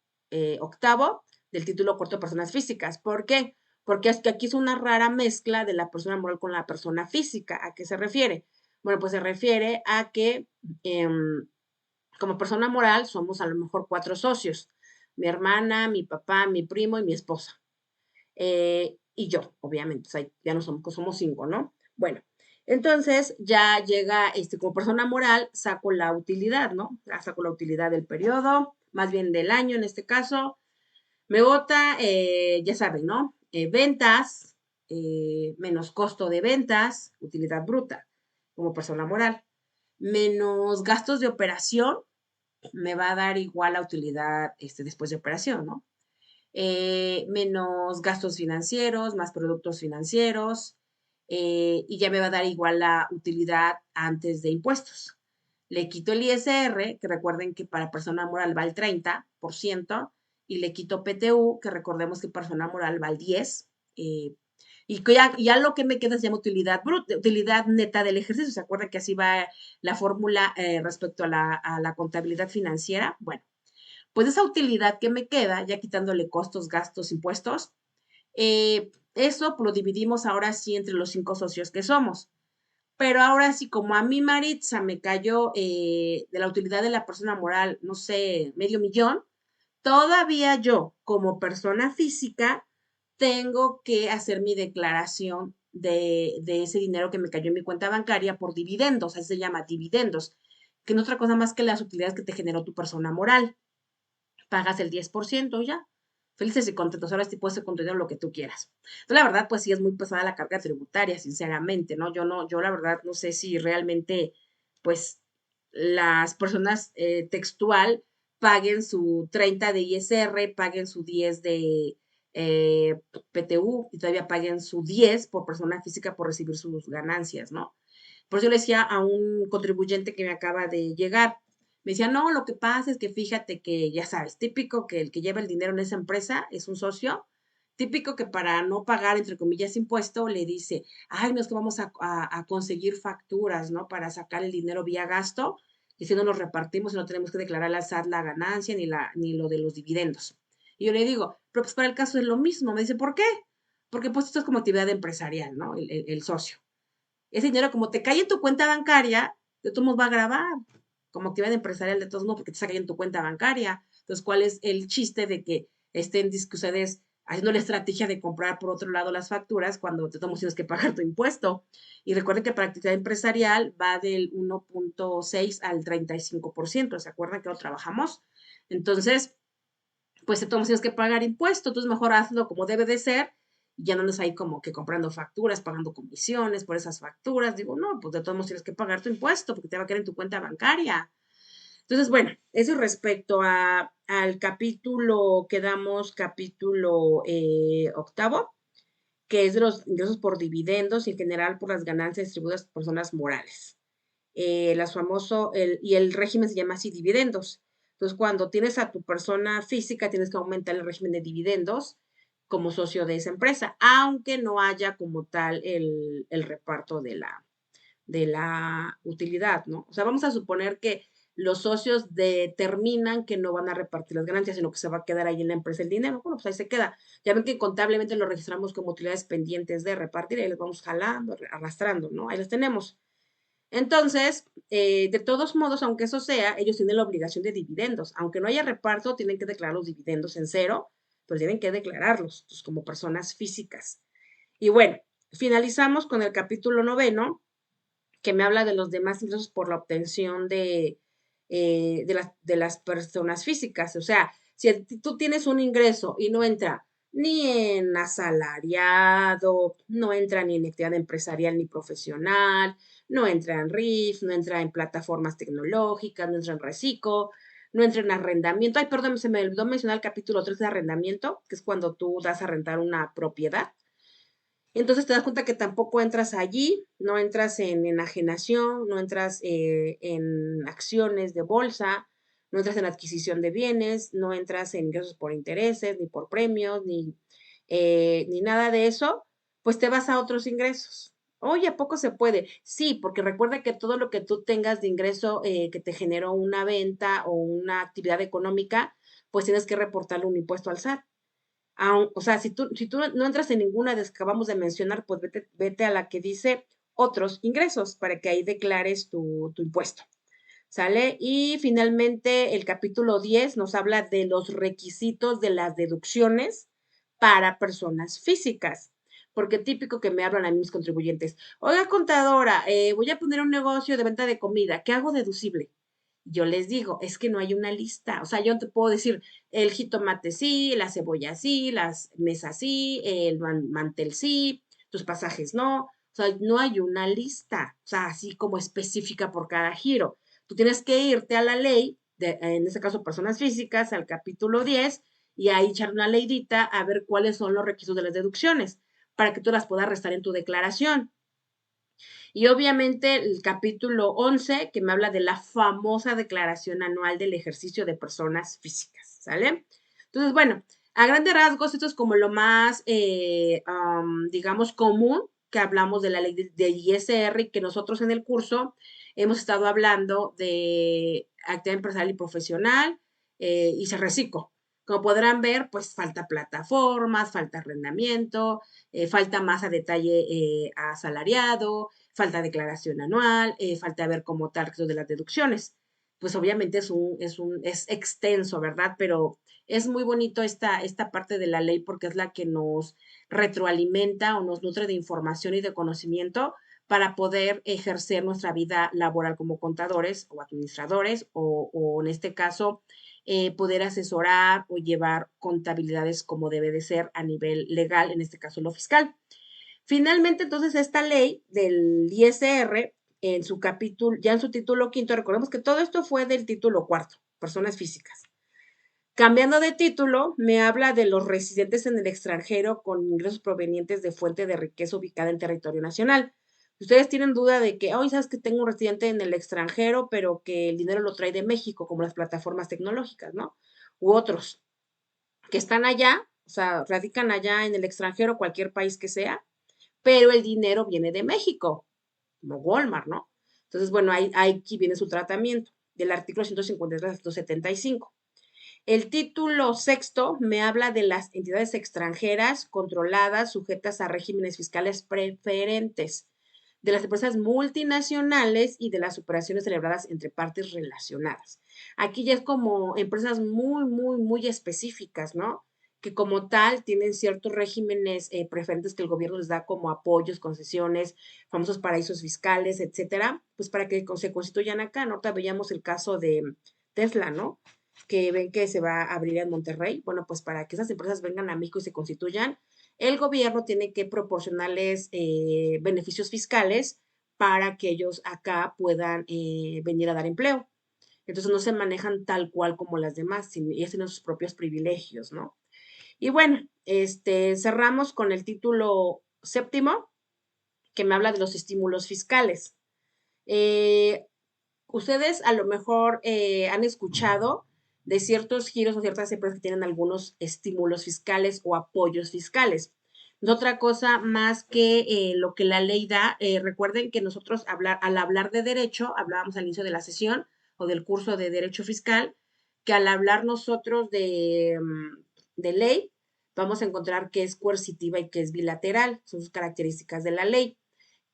S1: octavo del título corto de personas físicas. ¿Por qué? Porque es que aquí es una rara mezcla de la persona moral con la persona física. ¿A qué se refiere? Bueno, pues se refiere a que como persona moral somos a lo mejor cuatro socios. Mi hermana, mi papá, mi primo y mi esposa. Y yo, obviamente, o sea, ya no somos cinco, ¿no? Bueno, entonces ya llega, como persona moral, saco la utilidad, ¿no? Ya saco la utilidad del periodo, más bien del año en este caso. Me bota, ya saben, ¿no? Ventas, menos costo de ventas, utilidad bruta, como persona moral, menos gastos de operación, me va a dar igual la utilidad después de operación, ¿no? Menos gastos financieros, más productos financieros, y ya me va a dar igual la utilidad antes de impuestos. Le quito el ISR, que recuerden que para persona moral va el 30%, y le quito PTU, que recordemos que persona moral va el 10%, y ya lo que me queda se llama utilidad bruta, utilidad neta del ejercicio. ¿Se acuerdan que así va la fórmula respecto a la contabilidad financiera? Bueno, pues esa utilidad que me queda, ya quitándole costos, gastos, impuestos, eso lo dividimos ahora sí entre los cinco socios que somos. Pero ahora sí, como a mí Maritza me cayó de la utilidad de la persona moral, no sé, medio millón, todavía yo, como persona física, tengo que hacer mi declaración de ese dinero que me cayó en mi cuenta bancaria por dividendos, así se llama, dividendos, que no es otra cosa más que las utilidades que te generó tu persona moral. Pagas el 10% ya. Felices y contentos, ahora sí puedes ser contenido lo que tú quieras. Entonces, la verdad, pues sí es muy pesada la carga tributaria, sinceramente, ¿no? Yo la verdad no sé si realmente, pues, las personas textual paguen su 30 de ISR, paguen su 10 de PTU y todavía paguen su 10 por persona física por recibir sus ganancias, ¿no? Por eso yo le decía a un contribuyente que me acaba de llegar, me decía, no, lo que pasa es que fíjate que, ya sabes, típico que el que lleva el dinero en esa empresa es un socio, típico que para no pagar, entre comillas, impuesto, le dice, ay, no es que vamos a conseguir facturas, ¿no? Para sacar el dinero vía gasto, y si no nos repartimos y no tenemos que declarar al SAT la ganancia ni lo de los dividendos. Y yo le digo, pero pues para el caso es lo mismo. Me dice, ¿por qué? Porque pues esto es como actividad empresarial, ¿no? El socio. Ese dinero, como te cae en tu cuenta bancaria, de todos modos va a grabar como actividad empresarial de todos modos, porque te saca en tu cuenta bancaria. Entonces, ¿cuál es el chiste de que estén ustedes haciendo la estrategia de comprar por otro lado las facturas cuando te tomas tienes que pagar tu impuesto? Y recuerden que para actividad empresarial va del 1.6 al 35%. ¿Se acuerdan que lo trabajamos? Entonces, pues de todos tienes que pagar impuestos, entonces mejor hazlo como debe de ser y ya no andes ahí como que comprando facturas, pagando comisiones por esas facturas. Digo, no, pues de todos modos tienes que pagar tu impuesto porque te va a quedar en tu cuenta bancaria. Entonces, bueno, eso respecto al capítulo que damos, capítulo octavo, que es de los ingresos por dividendos y en general por las ganancias distribuidas por personas morales. Las famoso, y el régimen se llama así dividendos. Entonces, cuando tienes a tu persona física, tienes que aumentar el régimen de dividendos como socio de esa empresa, aunque no haya como tal el reparto de la utilidad, ¿no? O sea, vamos a suponer que los socios determinan que no van a repartir las ganancias, sino que se va a quedar ahí en la empresa el dinero. Bueno, pues ahí se queda. Ya ven que contablemente lo registramos como utilidades pendientes de repartir, y ahí las vamos jalando, arrastrando, ¿no? Ahí las tenemos. Entonces, de todos modos, aunque eso sea, ellos tienen la obligación de dividendos. Aunque no haya reparto, tienen que declarar los dividendos en cero, pero tienen que declararlos pues, como personas físicas. Y bueno, finalizamos con el capítulo noveno, que me habla de los demás ingresos por la obtención de las personas físicas. O sea, si tú tienes un ingreso y no entra ni en asalariado, no entra ni en actividad empresarial ni profesional, no entra en RIF, no entra en plataformas tecnológicas, no entra en reciclo, no entra en arrendamiento. Ay, perdón, se me olvidó mencionar el capítulo 3 de arrendamiento, que es cuando tú das a rentar una propiedad. Entonces te das cuenta que tampoco entras allí, no entras en enajenación, no entras en acciones de bolsa, no entras en adquisición de bienes, no entras en ingresos por intereses, ni por premios, ni nada de eso, pues te vas a otros ingresos. Oye, ¿a poco se puede? Sí, porque recuerda que todo lo que tú tengas de ingreso que te generó una venta o una actividad económica, pues tienes que reportarle un impuesto al SAT. O sea, si tú no entras en ninguna de las que acabamos de mencionar, pues vete a la que dice otros ingresos para que ahí declares tu impuesto. ¿Sale? Y finalmente el capítulo 10 nos habla de los requisitos de las deducciones para personas físicas. Porque típico que me hablan a mí mis contribuyentes. Oiga, contadora, voy a poner un negocio de venta de comida. ¿Qué hago deducible? Yo les digo, es que no hay una lista. O sea, yo te puedo decir, el jitomate sí, la cebolla sí, las mesas sí, el mantel sí, tus pasajes no. O sea, no hay una lista, o sea, así como específica por cada giro. Tú tienes que irte a la ley, en este caso personas físicas, al capítulo 10, y ahí echar una leidita a ver cuáles son los requisitos de las deducciones, para que tú las puedas restar en tu declaración. Y obviamente el capítulo 11 que me habla de la famosa declaración anual del ejercicio de personas físicas, ¿sale? Entonces, bueno, a grandes rasgos, esto es como lo más, digamos, común que hablamos de la ley de ISR y que nosotros en el curso hemos estado hablando de actividad empresarial y profesional y se reciclo. Como podrán ver, pues falta plataformas, falta arrendamiento, falta más a detalle asalariado, falta declaración anual, falta ver como tal de las deducciones. Pues obviamente es extenso, ¿verdad? Pero es muy bonito esta parte de la ley porque es la que nos retroalimenta o nos nutre de información y de conocimiento para poder ejercer nuestra vida laboral como contadores o administradores o en este caso poder asesorar o llevar contabilidades como debe de ser a nivel legal, en este caso lo fiscal. Finalmente, entonces, esta ley del ISR, en su capítulo, ya en su título quinto, recordemos que todo esto fue del título cuarto, personas físicas. Cambiando de título, me habla de los residentes en el extranjero con ingresos provenientes de fuente de riqueza ubicada en territorio nacional. Ustedes tienen duda de que, hoy sabes que tengo un residente en el extranjero, pero que el dinero lo trae de México, como las plataformas tecnológicas, ¿no? U otros que están allá, o sea, radican allá en el extranjero, cualquier país que sea, pero el dinero viene de México, como Walmart, ¿no? Entonces, bueno, aquí viene su tratamiento del artículo 153 a 175. El título sexto me habla de las entidades extranjeras controladas, sujetas a regímenes fiscales preferentes, de las empresas multinacionales y de las operaciones celebradas entre partes relacionadas. Aquí ya es como empresas muy específicas, ¿no? Que como tal tienen ciertos regímenes preferentes que el gobierno les da como apoyos, concesiones, famosos paraísos fiscales, etcétera, pues para que se constituyan acá, ¿no? Ahorita veíamos el caso de Tesla, ¿no? Que ven que se va a abrir en Monterrey. Bueno, pues para que esas empresas vengan a México y se constituyan, el gobierno tiene que proporcionarles beneficios fiscales para que ellos acá puedan venir a dar empleo. Entonces no se manejan tal cual como las demás, sino ellas tienen sus propios privilegios, ¿no? Y bueno, cerramos con el título séptimo, que me habla de los estímulos fiscales. Eh, Ustedes a lo mejor han escuchado de ciertos giros o ciertas empresas que tienen algunos estímulos fiscales o apoyos fiscales. No otra cosa más que lo que la ley da. Recuerden que nosotros al hablar de derecho, hablábamos al inicio de la sesión o del curso de derecho fiscal, que al hablar nosotros de ley, vamos a encontrar que es coercitiva y que es bilateral. Son sus características de la ley.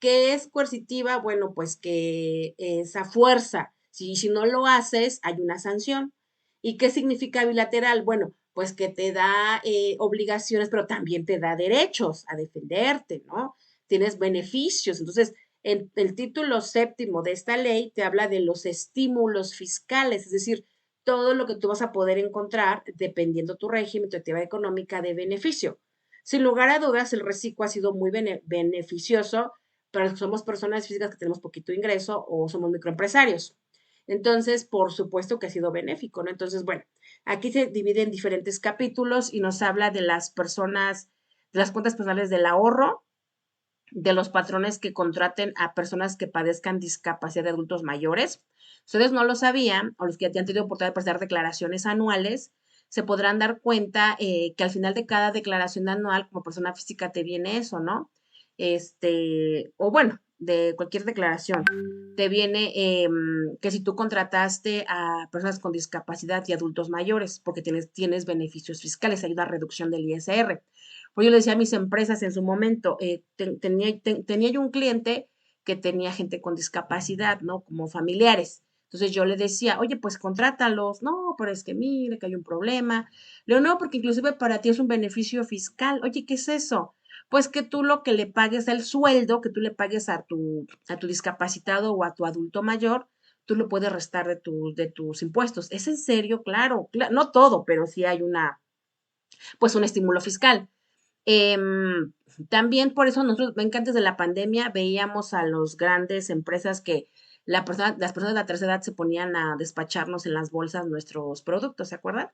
S1: ¿Qué es coercitiva? Bueno, pues que esa fuerza, si no lo haces, hay una sanción. ¿Y qué significa bilateral? Bueno, pues que te da obligaciones, pero también te da derechos a defenderte, ¿no? Tienes beneficios. Entonces, en el título séptimo de esta ley te habla de los estímulos fiscales, es decir, todo lo que tú vas a poder encontrar dependiendo tu régimen, tu actividad económica de beneficio. Sin lugar a dudas, el reciclo ha sido muy beneficioso pero somos personas físicas que tenemos poquito ingreso o somos microempresarios. Entonces, por supuesto que ha sido benéfico, ¿no? Entonces, bueno, aquí se divide en diferentes capítulos y nos habla de las personas, de las cuentas personales del ahorro, de los patrones que contraten a personas que padezcan discapacidad de adultos mayores. Ustedes no lo sabían, o los que ya han tenido oportunidad de presentar declaraciones anuales, se podrán dar cuenta que al final de cada declaración anual, como persona física, te viene eso, ¿no? O bueno, de cualquier declaración, te viene que si tú contrataste a personas con discapacidad y adultos mayores, porque tienes beneficios fiscales, hay una reducción del ISR. Pues yo le decía a mis empresas en su momento, tenía yo un cliente que tenía gente con discapacidad, ¿no? Como familiares. Entonces yo le decía, oye, pues contrátalos. No, pero es que mire que hay un problema. Le digo, no, porque inclusive para ti es un beneficio fiscal. Oye, ¿qué es eso? Pues que tú lo que le pagues el sueldo, que tú le pagues a tu discapacitado o a tu adulto mayor, tú lo puedes restar de tus impuestos. ¿Es en serio? Claro, no todo, pero sí hay pues un estímulo fiscal. Em, También por eso nosotros, ven que antes de la pandemia veíamos a los grandes empresas que las personas de la tercera edad se ponían a despacharnos en las bolsas nuestros productos, ¿se acuerdan?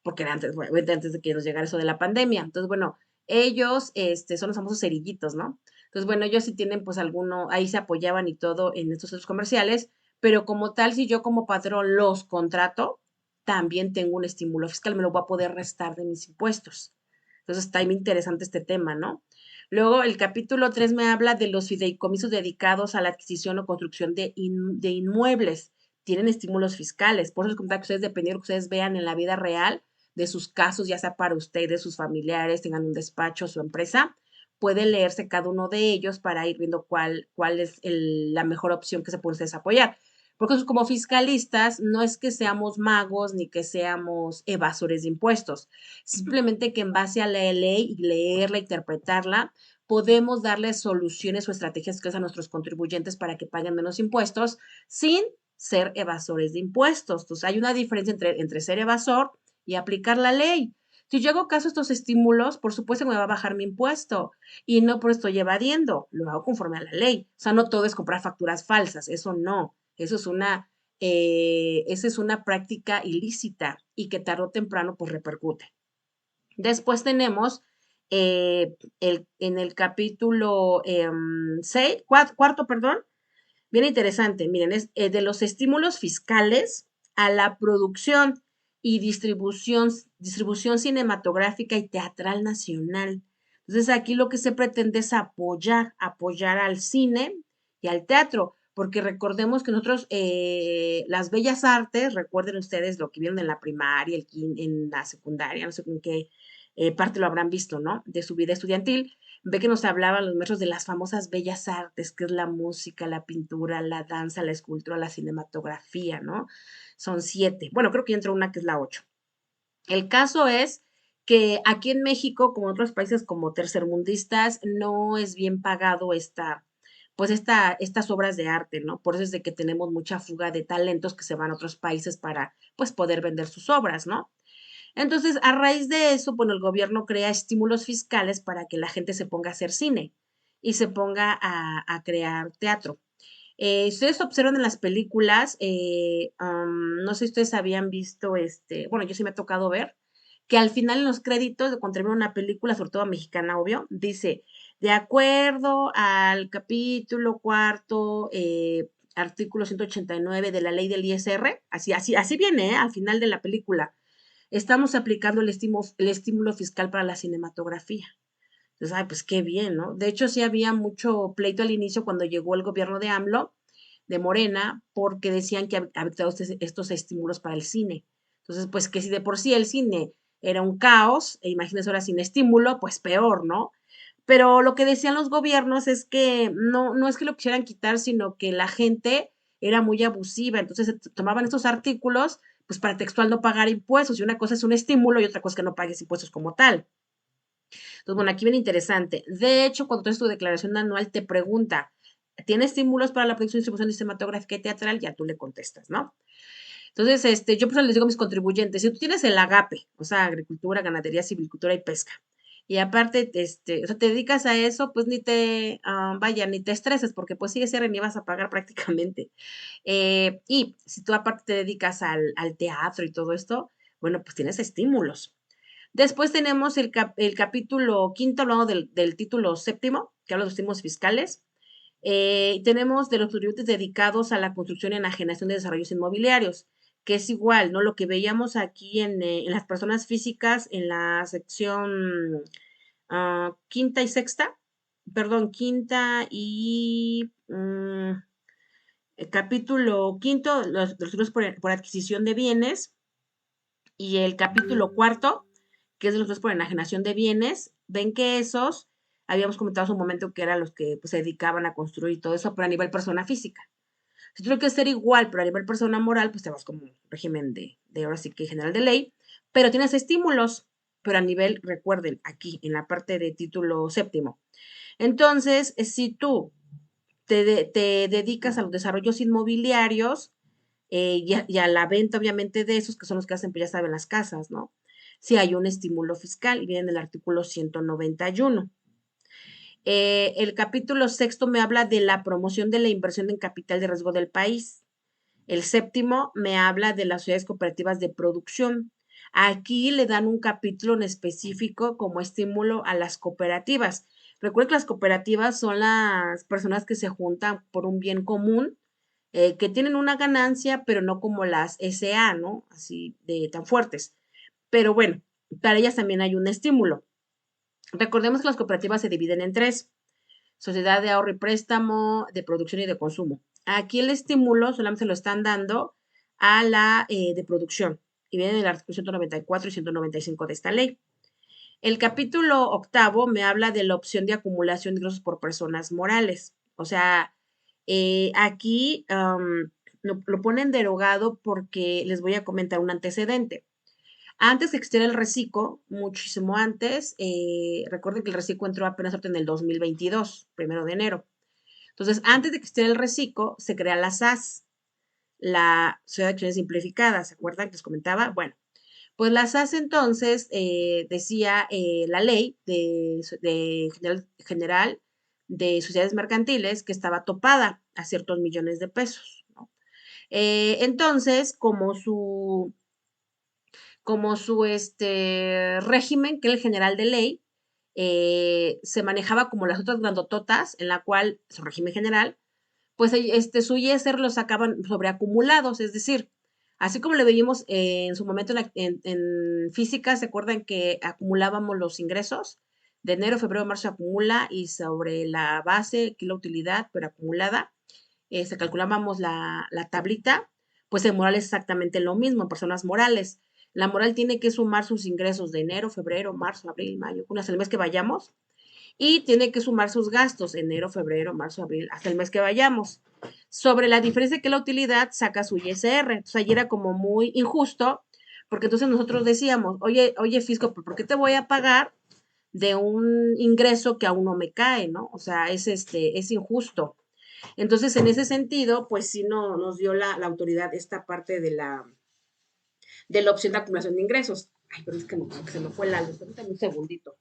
S1: Porque era antes, bueno, antes de que nos llegara eso de la pandemia. Entonces, bueno, ellos, son los famosos cerillitos, ¿no? Entonces, bueno, ellos sí tienen pues alguno, ahí se apoyaban y todo en estos centros comerciales, pero como tal, si yo como patrón los contrato, también tengo un estímulo fiscal, me lo voy a poder restar de mis impuestos. Entonces está muy interesante este tema, ¿no? Luego el capítulo 3 me habla de los fideicomisos dedicados a la adquisición o construcción de inmuebles. Tienen estímulos fiscales. Por eso les comentaba que ustedes, dependiendo de lo que ustedes vean en la vida real, de sus casos, ya sea para ustedes, sus familiares, tengan un despacho, su empresa, puede leerse cada uno de ellos para ir viendo cuál es la mejor opción que se puede ustedes apoyar. Porque como fiscalistas no es que seamos magos ni que seamos evasores de impuestos, simplemente que en base a la ley y leerla, interpretarla, podemos darle soluciones o estrategias que a nuestros contribuyentes para que paguen menos impuestos sin ser evasores de impuestos. Entonces, hay una diferencia entre ser evasor y aplicar la ley. Si yo hago caso a estos estímulos, por supuesto que me va a bajar mi impuesto y no por esto estoy evadiendo, lo hago conforme a la ley. O sea, no todo es comprar facturas falsas, eso no, esa es una práctica ilícita y que tarde o temprano pues repercute. Después tenemos en el capítulo 6, cuarto, perdón, bien interesante, miren, es de los estímulos fiscales a la producción y distribución cinematográfica y teatral nacional. Entonces aquí lo que se pretende es apoyar al cine y al teatro, porque recordemos que nosotros, las bellas artes, recuerden ustedes lo que vieron en la primaria, en la secundaria, no sé en qué parte lo habrán visto, ¿no? De su vida estudiantil, ve que nos hablaban los maestros de las famosas bellas artes, que es la música, la pintura, la danza, la escultura, la cinematografía, ¿no? Son 7. Bueno, creo que entró una que es la 8. El caso es que aquí en México, como en otros países como tercermundistas, no es bien pagado estas obras de arte, ¿no? Por eso es de que tenemos mucha fuga de talentos que se van a otros países para, pues, poder vender sus obras, ¿no? Entonces, a raíz de eso, bueno, el gobierno crea estímulos fiscales para que la gente se ponga a hacer cine y se ponga a crear teatro. Ustedes observan en las películas, no sé si ustedes habían visto, bueno, yo sí me ha tocado ver, que al final en los créditos de cuando termina una película, sobre todo mexicana, obvio, dice, de acuerdo al capítulo cuarto, artículo 189 de la ley del ISR, así viene, al final de la película, estamos aplicando el estímulo fiscal para la cinematografía. Entonces, ay, pues qué bien, ¿no? De hecho, sí había mucho pleito al inicio cuando llegó el gobierno de AMLO, de Morena, porque decían que había dado estos estímulos para el cine. Entonces, pues que si de por sí el cine era un caos, e imagínense ahora sin estímulo, pues peor, ¿no? Pero lo que decían los gobiernos es que no es que lo quisieran quitar, sino que la gente era muy abusiva, entonces se tomaban estos artículos, pues para textual no pagar impuestos, y una cosa es un estímulo y otra cosa es que no pagues impuestos como tal. Entonces, bueno, aquí viene interesante. De hecho, cuando tú haces tu declaración anual, te pregunta, ¿tiene estímulos para la producción, distribución cinematográfica y teatral? Ya tú le contestas, ¿no? Entonces, yo por eso les digo a mis contribuyentes, si tú tienes el agape, o sea, agricultura, ganadería, silvicultura y pesca, y aparte, o sea, te dedicas a eso, pues ni te estreses, porque pues sí, ese ni vas a pagar prácticamente. Y si tú aparte te dedicas al teatro y todo esto, bueno, pues tienes estímulos. Después tenemos el capítulo quinto, hablando del título séptimo, que habla de los estímulos fiscales. Tenemos de los tributos dedicados a la construcción y enajenación de desarrollos inmobiliarios, que es igual, ¿no? Lo que veíamos aquí en las personas físicas, en la sección quinta y sexta, perdón, quinta y el capítulo quinto, los tributos por adquisición de bienes, y el capítulo cuarto, que es de los dos por enajenación de bienes, ven que esos, habíamos comentado hace un momento que eran los que pues, se dedicaban a construir todo eso, pero a nivel persona física. Si tú lo quieres hacer igual, pero a nivel persona moral, pues te vas como régimen de ahora sí que general de ley, pero tienes estímulos, pero a nivel, recuerden, aquí en la parte de título séptimo. Entonces, si tú te dedicas a los desarrollos inmobiliarios, y a la venta, obviamente, de esos que son los que hacen, pues ya saben, las casas, ¿no? Si hay un estímulo fiscal y viene en el artículo 191. El capítulo sexto me habla de la promoción de la inversión en capital de riesgo del país. El séptimo me habla de las sociedades cooperativas de producción. Aquí le dan un capítulo en específico como estímulo a las cooperativas. Recuerden que las cooperativas son las personas que se juntan por un bien común, que tienen una ganancia, pero no como las SA, ¿no? Así de tan fuertes. Pero bueno, para ellas también hay un estímulo. Recordemos que las cooperativas se dividen en tres: sociedad de ahorro y préstamo, de producción y de consumo. Aquí el estímulo solamente se lo están dando a la de producción y viene del artículo 194 y 195 de esta ley. El capítulo octavo me habla de la opción de acumulación de ingresos por personas morales. O sea, aquí lo ponen derogado porque les voy a comentar un antecedente. Antes que existiera el reciclo, muchísimo antes, recuerden que el reciclo entró apenas en el 2022, 1 de enero. Entonces, antes de que existiera el reciclo, se crea la SAS, la Sociedad de Acciones Simplificadas, ¿se acuerdan que les comentaba? Bueno, pues la SAS entonces decía la ley de general de sociedades mercantiles que estaba topada a ciertos millones de pesos, ¿no? Entonces, como su régimen, que era el general de ley, se manejaba como las otras grandototas, en la cual su régimen general, pues su ISR lo sacaban sobreacumulados, es decir, así como lo veíamos en su momento en física, ¿se acuerdan que acumulábamos los ingresos? De enero, febrero, marzo acumula y sobre la base, que es la utilidad, pero acumulada, se calculábamos la tablita, pues en moral es exactamente lo mismo, en personas morales. La moral tiene que sumar sus ingresos de enero, febrero, marzo, abril, mayo, hasta el mes que vayamos, y tiene que sumar sus gastos, enero, febrero, marzo, abril, hasta el mes que vayamos. Sobre la diferencia que la utilidad saca su ISR. Entonces, ahí era como muy injusto, porque entonces nosotros decíamos, oye, fisco, ¿por qué te voy a pagar de un ingreso que aún no me cae, ¿no? O sea, es injusto. Entonces, en ese sentido, pues sí nos dio la autoridad esta parte de la opción de acumulación de ingresos. Ay, pero es que se me fue la luz. Permítame un segundito.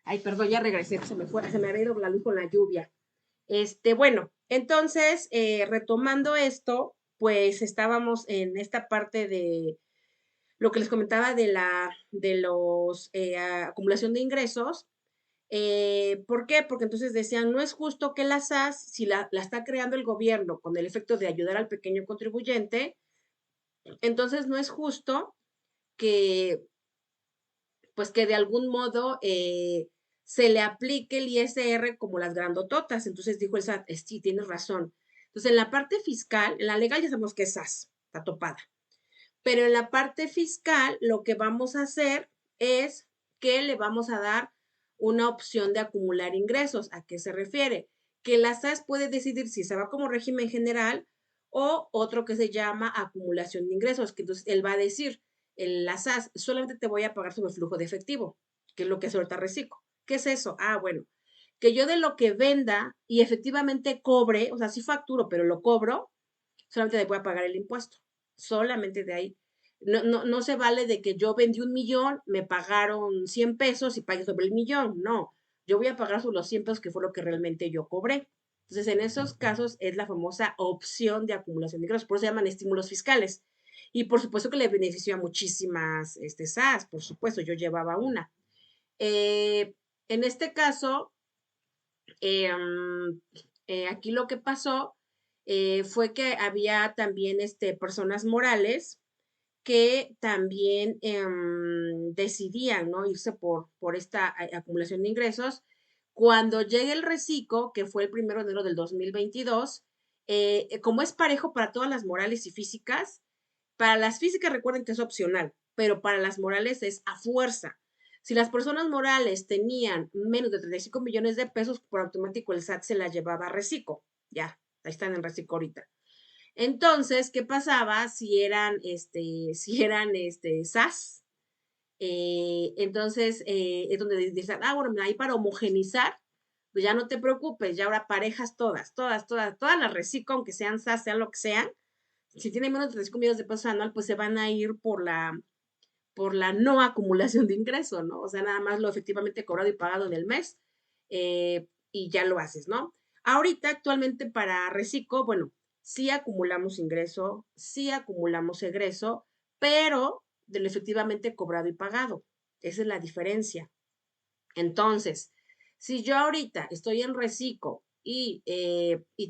S1: Ay, perdón, ya regresé, se me había ido la luz con la lluvia. Bueno, entonces, retomando esto, pues estábamos en esta parte de lo que les comentaba de los acumulación de ingresos. ¿Por qué? Porque entonces decían, no es justo que la SAS, si la está creando el gobierno con el efecto de ayudar al pequeño contribuyente, entonces no es justo que, pues que de algún modo se le aplique el ISR como las grandototas. Entonces dijo el SAT, sí, tienes razón. Entonces, en la parte fiscal, en la legal ya sabemos que es SAS, está topada. Pero en la parte fiscal, lo que vamos a hacer es que le vamos a dar una opción de acumular ingresos. ¿A qué se refiere? Que la SAS puede decidir si se va como régimen general o otro que se llama acumulación de ingresos, que entonces él va a decir, la SAS solamente te voy a pagar sobre flujo de efectivo, que es lo que hace ahorita Reciclo. ¿Qué es eso? Ah, bueno, que yo de lo que venda y efectivamente cobre, o sea, sí facturo, pero lo cobro, solamente le voy a pagar el impuesto, solamente de ahí. No se vale de que yo vendí 1,000,000, me pagaron 100 pesos y pagué sobre el millón. No, yo voy a pagar sobre los 100 pesos que fue lo que realmente yo cobré. Entonces, en esos casos es la famosa opción de acumulación de ingresos, por eso se llaman estímulos fiscales. Y por supuesto que le benefició a muchísimas SAS, por supuesto, yo llevaba una. En este caso, aquí lo que pasó fue que había también personas morales que también decidían, ¿no? Irse por esta acumulación de ingresos. Cuando llegue el reciclo, que fue el 1 de enero del 2022, como es parejo para todas las morales y físicas, para las físicas recuerden que es opcional, pero para las morales es a fuerza. Si las personas morales tenían menos de 35 millones de pesos, por automático el SAT se la llevaba a reciclo. Ya, ahí están en reciclo ahorita. Entonces, ¿qué pasaba si eran SAS? Entonces, es donde dicen, bueno, ahí para homogenizar, pues ya no te preocupes, ya ahora parejas todas las reciclo, aunque sean SAS, sean lo que sean, si tienen menos de 35 millones de pesos anual, pues se van a ir por la no acumulación de ingreso, ¿no? O sea, nada más lo efectivamente cobrado y pagado en el mes, y ya lo haces, ¿no? Ahorita, actualmente para reciclo, bueno, sí acumulamos ingreso, sí acumulamos egreso, pero de lo efectivamente cobrado y pagado. Esa es la diferencia. Entonces, si yo ahorita estoy en reciclo y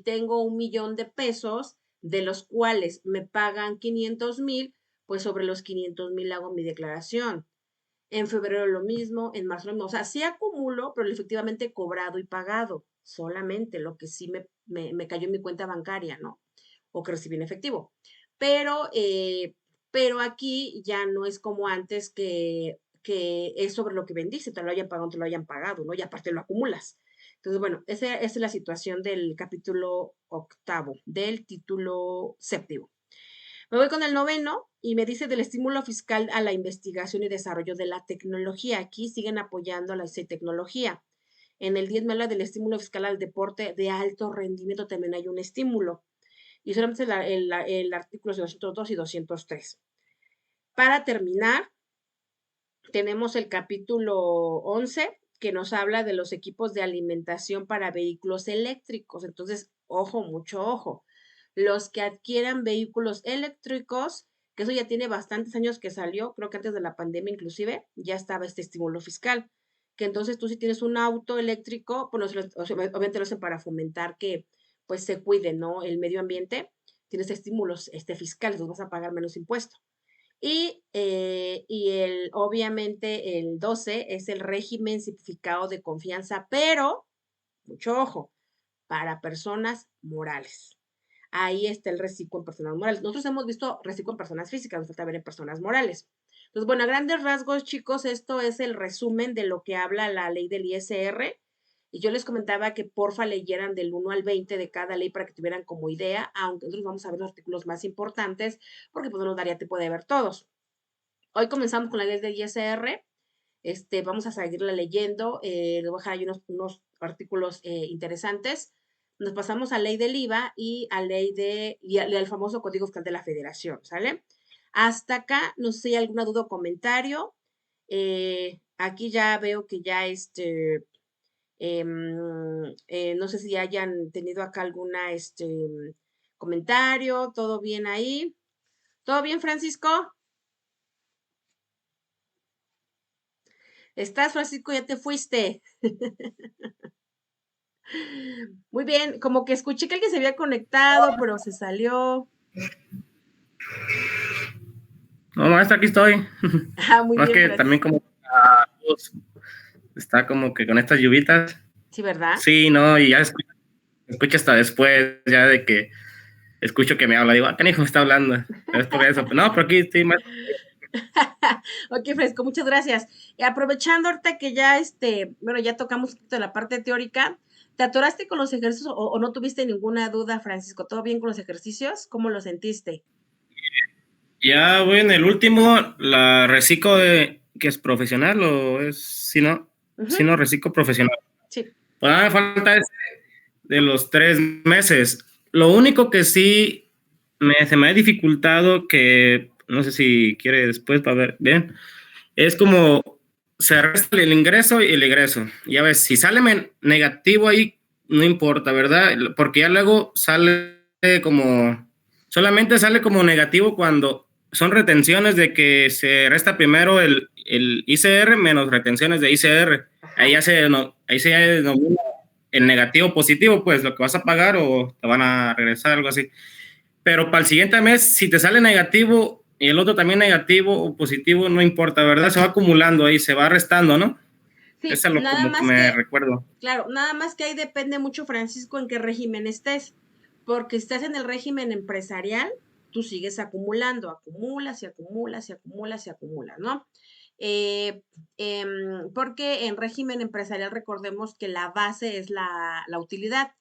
S1: tengo 1,000,000 de pesos, de los cuales me pagan 500,000, pues sobre los 500,000 hago mi declaración. En febrero lo mismo, en marzo lo mismo. O sea, sí acumulo, pero efectivamente cobrado y pagado. Solamente lo que sí me cayó en mi cuenta bancaria, ¿no? O que recibí en efectivo. Pero, pero aquí ya no es como antes que es sobre lo que vendiste, te lo hayan pagado, te lo hayan pagado, ¿no? Y aparte lo acumulas. Entonces, bueno, esa es la situación del capítulo 8 del título 7. Me voy con el 9 y me dice del estímulo fiscal a la investigación y desarrollo de la tecnología. Aquí siguen apoyando a la tecnología. En el 10 me habla del estímulo fiscal al deporte de alto rendimiento, también hay un estímulo. Y solamente el artículo 202 y 203. Para terminar, tenemos el capítulo 11 que nos habla de los equipos de alimentación para vehículos eléctricos. Entonces, ojo, mucho ojo. Los que adquieran vehículos eléctricos, que eso ya tiene bastantes años que salió, creo que antes de la pandemia inclusive, ya estaba este estímulo fiscal. Que entonces tú si tienes un auto eléctrico, pues obviamente lo hacen para fomentar que pues se cuide, ¿no? El medio ambiente, tienes estímulos fiscales, vas a pagar menos impuestos. Obviamente el 12 es el régimen simplificado de confianza, pero, mucho ojo, para personas morales. Ahí está el reciclo en personas morales. Nosotros hemos visto reciclo en personas físicas, nos falta ver en personas morales. Entonces, bueno, a grandes rasgos, chicos, esto es el resumen de lo que habla la ley del ISR. Y yo les comentaba que porfa leyeran del 1 al 20 de cada ley para que tuvieran como idea, aunque nosotros vamos a ver los artículos más importantes, porque pues no nos daría tiempo de ver todos. Hoy comenzamos con la ley del ISR. Vamos a seguirla leyendo. Les voy a dejar ahí unos artículos interesantes. Nos pasamos a ley del IVA y al famoso Código Fiscal de la Federación, ¿sale? Hasta acá, no sé si hay alguna duda o comentario. Aquí ya veo que ya no sé si hayan tenido acá alguna comentario. ¿Todo bien ahí? ¿Todo bien, Francisco? ¿Estás, Francisco? ¿Ya te fuiste? Muy bien, como que escuché que alguien se había conectado, pero se salió.
S2: No, maestra, aquí estoy.
S1: Muy
S2: Más
S1: bien,
S2: que también
S1: Francisco.
S2: como está como que con estas lluvitas.
S1: Sí, ¿verdad?
S2: Sí, no, y ya escucho hasta después, ya de que escucho que me habla. Digo, ¿qué hijo me está hablando? Pero es por eso. No, pero aquí estoy más.
S1: Ok, Fresco, muchas gracias. Y aprovechando ahorita que ya, bueno, ya tocamos un poquito de la parte teórica, ¿te atoraste con los ejercicios o no tuviste ninguna duda, Francisco? ¿Todo bien con los ejercicios? ¿Cómo lo sentiste?
S2: Ya voy en el último, la reciclo que es profesional o es, si
S1: Ujú,
S2: no, reciclo profesional.
S1: sí.
S2: Pues nada, me falta de los 3 meses. Lo único que sí se me ha dificultado que no sé si quiere después para ver bien, es como se resta el ingreso y el egreso. Ya ves, si sale negativo ahí, no importa, ¿verdad? Porque ya luego sale como, solamente sale como negativo cuando son retenciones de que se resta primero el ICR menos retenciones de ICR. Ahí ya se, no, ahí se denomina el negativo positivo, pues lo que vas a pagar o te van a regresar, algo así. Pero para el siguiente mes, si te sale negativo y el otro también negativo o positivo, no importa, ¿verdad? Se va acumulando ahí, se va restando, ¿no?
S1: Sí,
S2: Eso es lo
S1: nada
S2: como que
S1: más
S2: me
S1: que,
S2: recuerdo.
S1: claro, nada más que ahí depende mucho, Francisco, en qué régimen estés, porque si estás en el régimen empresarial, tú sigues acumulando, acumulas y acumulas y acumulas y acumulas, ¿no? Eh, Porque en régimen empresarial recordemos que la base es la utilidad.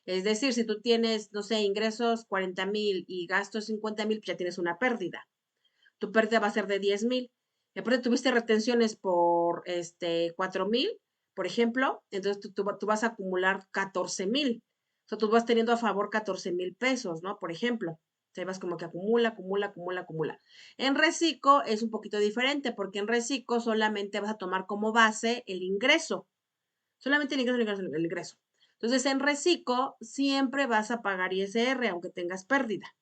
S1: Es decir, si tú tienes, no sé, ingresos 40,000 y gastos 50,000, pues ya tienes una pérdida. Tu pérdida va a ser de 10,000. De pronto tuviste retenciones por 4,000, por ejemplo, entonces tú vas a acumular 14,000. O sea, tú vas teniendo a favor 14,000 pesos, ¿no? Por ejemplo. O sea, vas como que acumula, acumula, acumula, acumula. En Reciclo es un poquito diferente, porque en Reciclo solamente vas a tomar como base el ingreso. Solamente el ingreso, el ingreso, el ingreso. Entonces, en Reciclo siempre vas a pagar ISR, aunque tengas pérdida.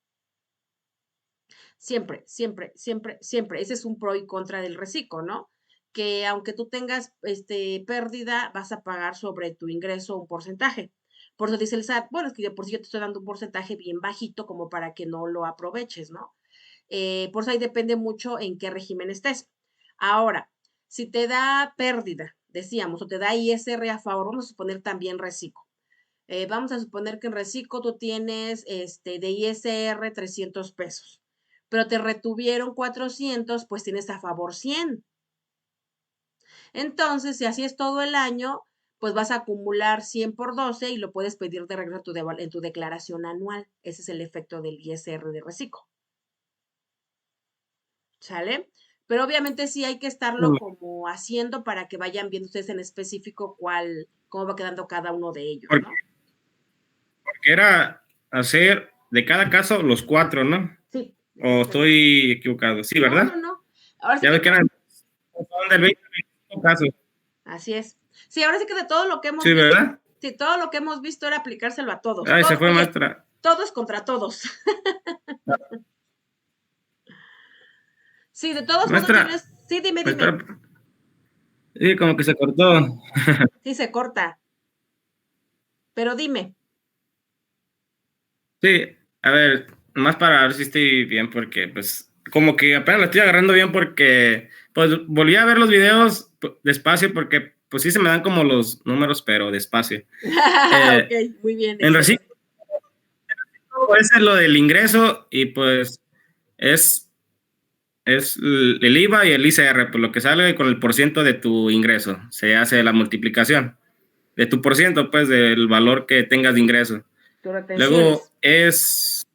S1: Siempre, siempre, siempre, siempre. Ese es un pro y contra del reciclo, ¿no? Que aunque tú tengas pérdida, vas a pagar sobre tu ingreso un porcentaje. Por eso dice el SAT, bueno, es que de por sí yo te estoy dando un porcentaje bien bajito como para que no lo aproveches, ¿no? Por eso ahí depende mucho en qué régimen estés. Ahora, si te da pérdida, decíamos, o te da ISR a favor, vamos a suponer también reciclo. Vamos a suponer que en reciclo tú tienes de ISR 300 pesos, pero te retuvieron 400, pues tienes a favor 100. Entonces, si así es todo el año, pues vas a acumular 100 por 12 y lo puedes pedir de regreso en tu declaración anual. Ese es el efecto del ISR de reciclo. ¿Sale? Pero obviamente sí hay que estarlo como haciendo para que vayan viendo ustedes en específico cómo va quedando cada uno de ellos,
S2: Porque,
S1: ¿no?
S2: porque era hacer de cada caso los 4, ¿no?
S1: Sí,
S2: O
S1: exactamente.
S2: estoy equivocado, sí,
S1: No, no,
S2: ¿verdad?
S1: no. Ahora sí
S2: Ya
S1: que
S2: ves que eran son del 20 casos,
S1: así es. Sí, ahora sí que de todo lo que hemos
S2: sí,
S1: visto,
S2: ¿verdad?
S1: sí, todo lo que hemos visto era aplicárselo a todos.
S2: Ay, se fue
S1: Oye,
S2: maestra.
S1: todos contra todos. Sí, de todos modos
S2: Maestra,
S1: tienes. Sí, dime, dime.
S2: maestra, sí, como que se cortó.
S1: Sí, se corta. Pero dime.
S2: Sí, a ver, más para ver si estoy bien, porque pues como que apenas lo estoy agarrando bien porque pues volví a ver los videos despacio porque pues sí se me dan como los números, pero despacio.
S1: Ok, muy bien,
S2: En
S1: excelente.
S2: reciclo es lo del ingreso y pues es, es el IVA y el ICR, pues lo que sale con el porciento de tu ingreso, se hace la multiplicación de tu porciento, pues del valor que tengas de ingreso.
S1: Tus
S2: Luego
S1: retenciones.
S2: es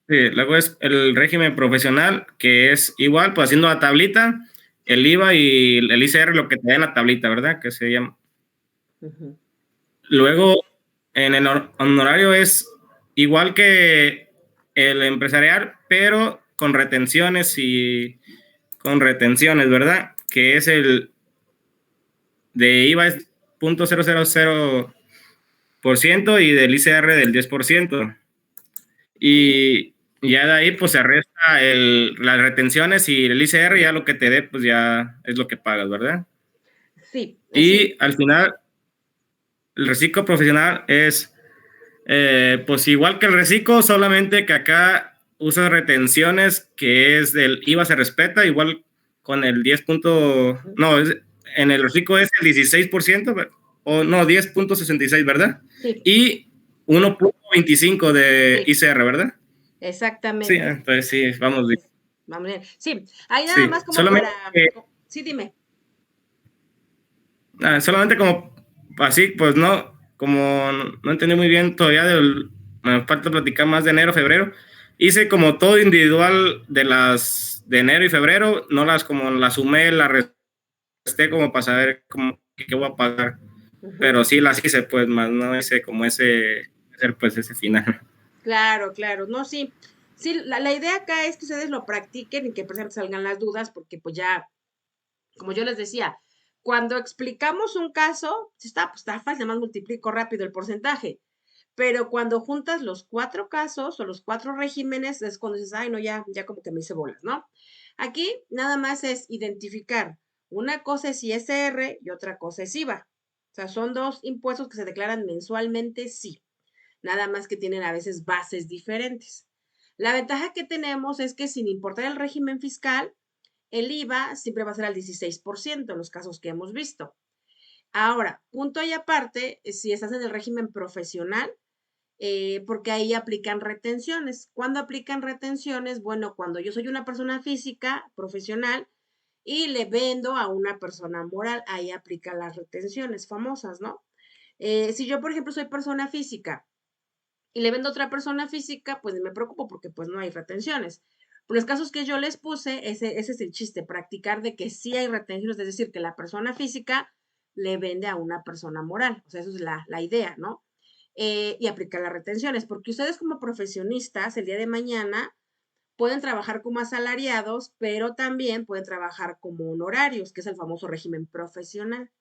S2: Sí, luego es el régimen profesional, que es igual, pues haciendo la tablita, el IVA y el ICR, lo que te da en la tablita, ¿verdad? Que se llama.
S1: Ujú.
S2: Luego, en el honorario es igual que el empresarial, pero con retenciones, ¿verdad? Que es el de IVA es 0.000% y del ICR del 10%. Y ya de ahí pues se resta las retenciones y el ICR, ya lo que te dé pues ya es lo que pagas, ¿verdad?
S1: Sí, sí.
S2: Y al final el reciclo profesional es pues igual que el reciclo, solamente que acá usa retenciones que es del IVA se respeta, igual con el 10 punto, no, en el reciclo es el 16%, o no, 10.66, ¿verdad?
S1: Sí,
S2: Y 1.25 de
S1: sí,
S2: ICR, ¿verdad? Sí,
S1: exactamente.
S2: entonces sí, vamos bien.
S1: Vamos bien. Sí, ahí nada
S2: Sí,
S1: más como para. Sí, dime.
S2: solamente como así, pues no, como no entendí muy bien todavía me falta platicar más de enero, febrero. Hice como todo individual de las de enero y febrero, no las como las sumé, las resté como para saber qué voy a pagar.
S1: Ujú.
S2: Pero sí las hice, pues más no hice como ese, hacer pues ese final.
S1: Claro, claro. No, sí. Sí, la idea acá es que ustedes lo practiquen y que precisamente salgan las dudas, porque pues ya, como yo les decía, cuando explicamos un caso, si está, pues está fácil, nada más multiplico rápido el porcentaje. Pero cuando juntas los 4 casos o los 4 regímenes, es cuando dices, ay, no, ya como que me hice bolas, ¿no? Aquí nada más es identificar. Una cosa es ISR y otra cosa es IVA. O sea, son dos impuestos que se declaran mensualmente, sí. Nada más que tienen a veces bases diferentes. La ventaja que tenemos es que sin importar el régimen fiscal, el IVA siempre va a ser al 16% en los casos que hemos visto. Ahora, punto y aparte, si estás en el régimen profesional, porque ahí aplican retenciones. ¿Cuándo aplican retenciones? Bueno, cuando yo soy una persona física, profesional, y le vendo a una persona moral, ahí aplican las retenciones famosas, ¿no? Si yo, por ejemplo, soy persona física y le vendo a otra persona física, pues me preocupo porque pues no hay retenciones. Por los casos que yo les puse, ese es el chiste, practicar de que sí hay retenciones, es decir, que la persona física le vende a una persona moral. O sea, eso es la idea, ¿no? Y aplicar las retenciones, porque ustedes como profesionistas el día de mañana pueden trabajar como asalariados, pero también pueden trabajar como honorarios, que es el famoso régimen profesional.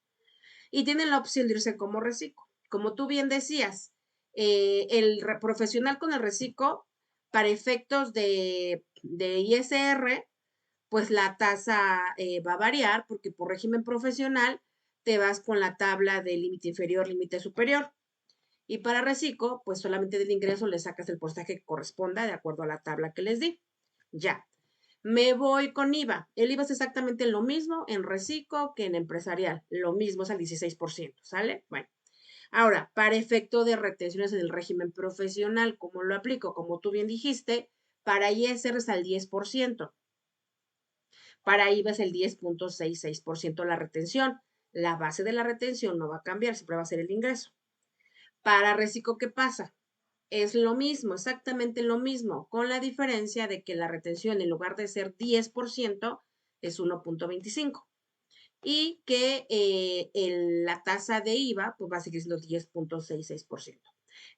S1: Y tienen la opción de irse como reciclo. Como tú bien decías, el profesional con el reciclo, para efectos de ISR, pues la tasa va a variar, porque por régimen profesional te vas con la tabla de límite inferior, límite superior. Y para reciclo, pues solamente del ingreso le sacas el porcentaje que corresponda de acuerdo a la tabla que les di. Ya. Me voy con IVA. El IVA es exactamente lo mismo en reciclo que en empresarial. Lo mismo es al 16%, ¿sale? Bueno. Ahora, para efecto de retenciones en el régimen profesional, ¿cómo lo aplico? Como tú bien dijiste, para ISR es al 10%. Para IVA es el 10.66% la retención. La base de la retención no va a cambiar, siempre va a ser el ingreso. Para reciclo, ¿qué pasa? Es lo mismo, exactamente lo mismo, con la diferencia de que la retención en lugar de ser 10% es 1.25 y que la tasa de IVA pues va a seguir siendo 10.66%.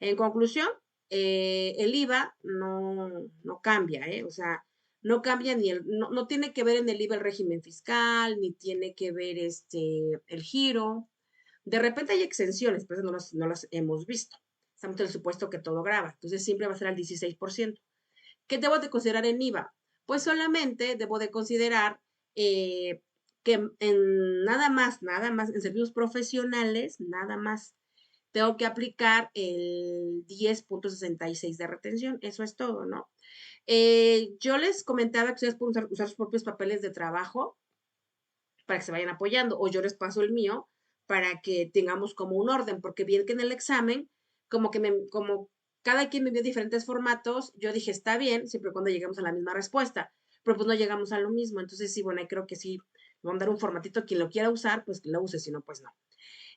S1: En conclusión, el IVA no cambia, o sea, no cambia no tiene que ver en el IVA el régimen fiscal, ni tiene que ver el giro. De repente hay exenciones, pero no las hemos visto. Estamos en el supuesto que todo graba. Entonces siempre va a ser al 16%. ¿Qué debo de considerar en IVA? Pues solamente debo de considerar que en nada más, en servicios profesionales, nada más, tengo que aplicar el 10.66 de retención. Eso es todo, ¿no? Yo les comentaba que ustedes pueden usar sus propios papeles de trabajo para que se vayan apoyando, o yo les paso el mío para que tengamos como un orden, porque bien que en el examen, como cada quien me vio diferentes formatos, yo dije, está bien, siempre y cuando lleguemos a la misma respuesta, pero pues no llegamos a lo mismo, entonces sí, bueno, ahí creo que sí, van a dar un formatito, quien lo quiera usar, pues que lo use, si no, pues no.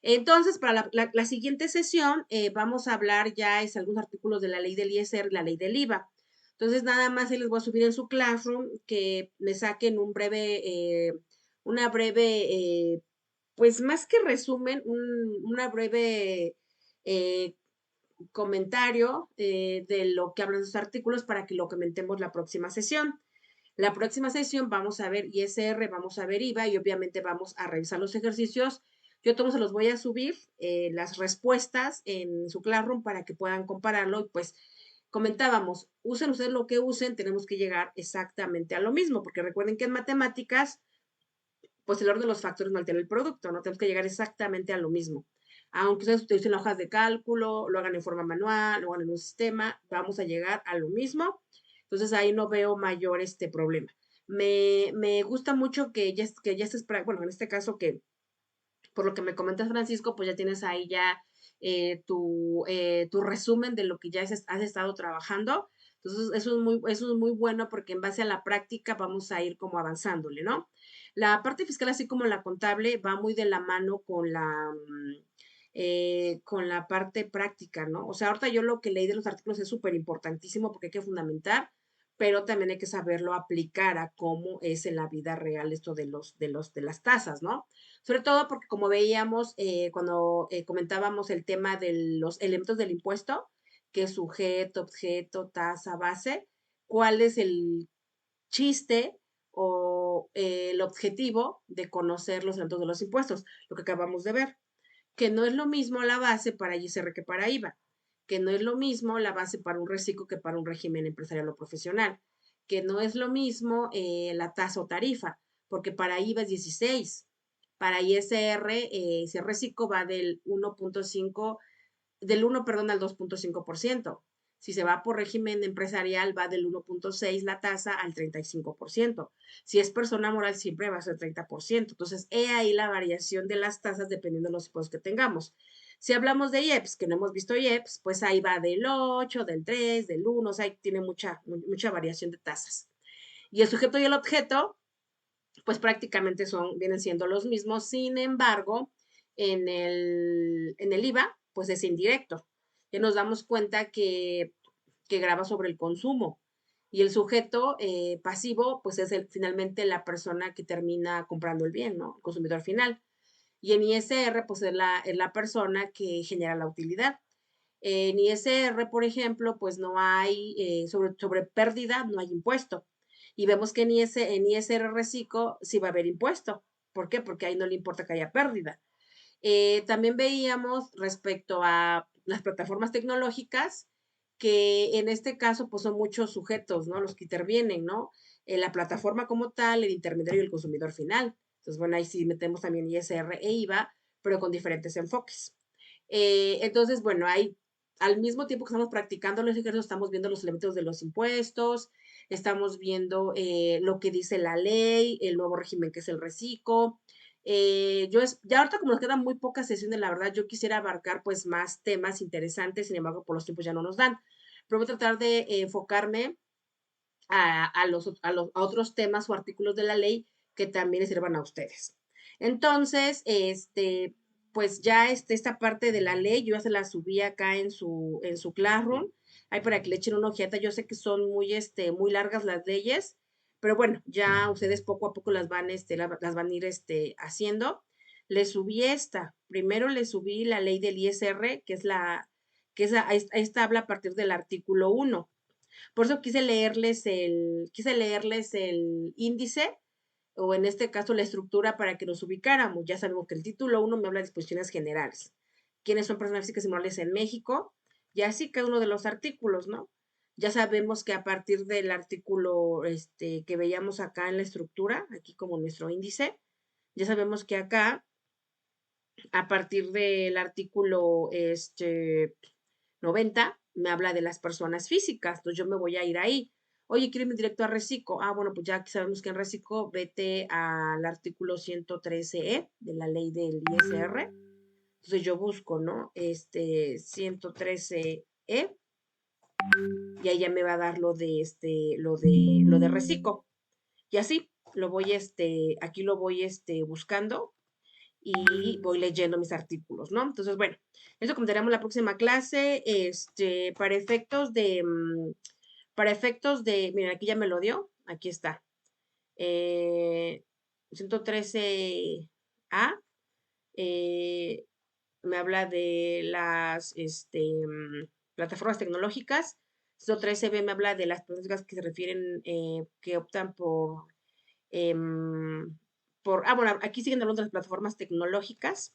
S1: Entonces, para la siguiente sesión, vamos a hablar ya es algunos artículos de la ley del ISR y la ley del IVA. Entonces, nada más ahí les voy a subir en su Classroom que me saquen una breve, pues más que resumen, una breve eh, comentario de lo que hablan esos artículos para que lo comentemos la próxima sesión. La próxima sesión vamos a ver ISR, vamos a ver IVA y obviamente vamos a revisar los ejercicios. Yo todos se los voy a subir, las respuestas en su Classroom para que puedan compararlo y pues comentábamos, usen ustedes lo que usen, tenemos que llegar exactamente a lo mismo, porque recuerden que en matemáticas pues el orden de los factores no altera el producto, ¿no? Tenemos que llegar exactamente a lo mismo. Aunque ustedes utilicen hojas de cálculo, lo hagan en forma manual, lo hagan en un sistema, vamos a llegar a lo mismo. Entonces ahí no veo mayor problema. Me gusta mucho que ya estés, bueno, en este caso que por lo que me comentas, Francisco, pues ya tienes ahí ya tu resumen de lo que ya has estado trabajando. Entonces, eso es muy bueno porque en base a la práctica vamos a ir como avanzándole, ¿no? La parte fiscal, así como la contable, va muy de la mano con la parte práctica, ¿no? O sea, ahorita yo lo que leí de los artículos es súper importantísimo porque hay que fundamentar, pero también hay que saberlo aplicar a cómo es en la vida real esto de las tasas, ¿no? Sobre todo porque como veíamos cuando comentábamos el tema de los elementos del impuesto, que es sujeto, objeto, tasa, base, cuál es el chiste o el objetivo de conocer los elementos de los impuestos, lo que acabamos de ver, que no es lo mismo la base para ISR que para IVA, que no es lo mismo la base para un reciclo que para un régimen empresarial o profesional, que no es lo mismo la tasa o tarifa, porque para IVA es 16, para ISR, si el reciclo va del 1.5, del 1, perdón, al 2.5%. Si se va por régimen empresarial, va del 1.6 la tasa al 35%. Si es persona moral, siempre va a ser 30%. Entonces, he ahí la variación de las tasas dependiendo de los impuestos que tengamos. Si hablamos de IEPS, que no hemos visto IEPS, pues ahí va del 8, del 3, del 1, o sea, tiene mucha variación de tasas. Y el sujeto y el objeto, pues prácticamente vienen siendo los mismos. Sin embargo, en el IVA, pues es indirecto. Ya nos damos cuenta que graba sobre el consumo. Y el sujeto pasivo, pues es finalmente la persona que termina comprando el bien, ¿no? El consumidor final. Y en ISR, pues es la persona que genera la utilidad. En ISR, por ejemplo, pues no hay, sobre pérdida, no hay impuesto. Y vemos que en ISR reciclo sí va a haber impuesto. ¿Por qué? Porque ahí no le importa que haya pérdida. También veíamos respecto a las plataformas tecnológicas que en este caso pues son muchos sujetos, ¿no? Los que intervienen, ¿no? La plataforma como tal, el intermediario y el consumidor final. Entonces, bueno, ahí sí metemos también ISR e IVA, pero con diferentes enfoques. Entonces, bueno, hay al mismo tiempo que estamos practicando los ejercicios, estamos viendo los elementos de los impuestos, estamos viendo lo que dice la ley, el nuevo régimen que es el reciclo. Ya ahorita como nos quedan muy pocas sesiones, la verdad, yo quisiera abarcar pues más temas interesantes, sin embargo, por los tiempos ya no nos dan. Pero voy a tratar de enfocarme a otros temas o artículos de la ley que también les sirvan a ustedes. Entonces, pues ya esta parte de la ley, yo ya se la subí acá en su Classroom, ahí para que le echen una ojeada. Yo sé que son muy largas las leyes, pero bueno, ya ustedes poco a poco las van a ir haciendo. Le subí primero le subí la ley del ISR, esta habla a partir del artículo 1. Por eso quise leerles el índice, o en este caso la estructura para que nos ubicáramos. Ya sabemos que el título 1 me habla de disposiciones generales. ¿Quiénes son personas físicas y morales en México? Y así cada uno de los artículos, ¿no? Ya sabemos que a partir del artículo que veíamos acá en la estructura, aquí como nuestro índice, ya sabemos que acá, a partir del artículo 90, me habla de las personas físicas, entonces yo me voy a ir ahí. Oye, quiero irme directo a Reciclo. Bueno, pues ya sabemos que en Reciclo vete al artículo 113E de la ley del ISR. Entonces yo busco, ¿no? 113E y ahí ya me va a dar lo de Reciclo. Y así aquí lo voy buscando y voy leyendo mis artículos, ¿no? Entonces, bueno, eso comentaremos la próxima clase, miren, aquí ya me lo dio, aquí está, 113A, eh, me habla de las plataformas tecnológicas. 113B me habla de las plataformas que se refieren, que optan bueno, aquí siguen hablando de las plataformas tecnológicas.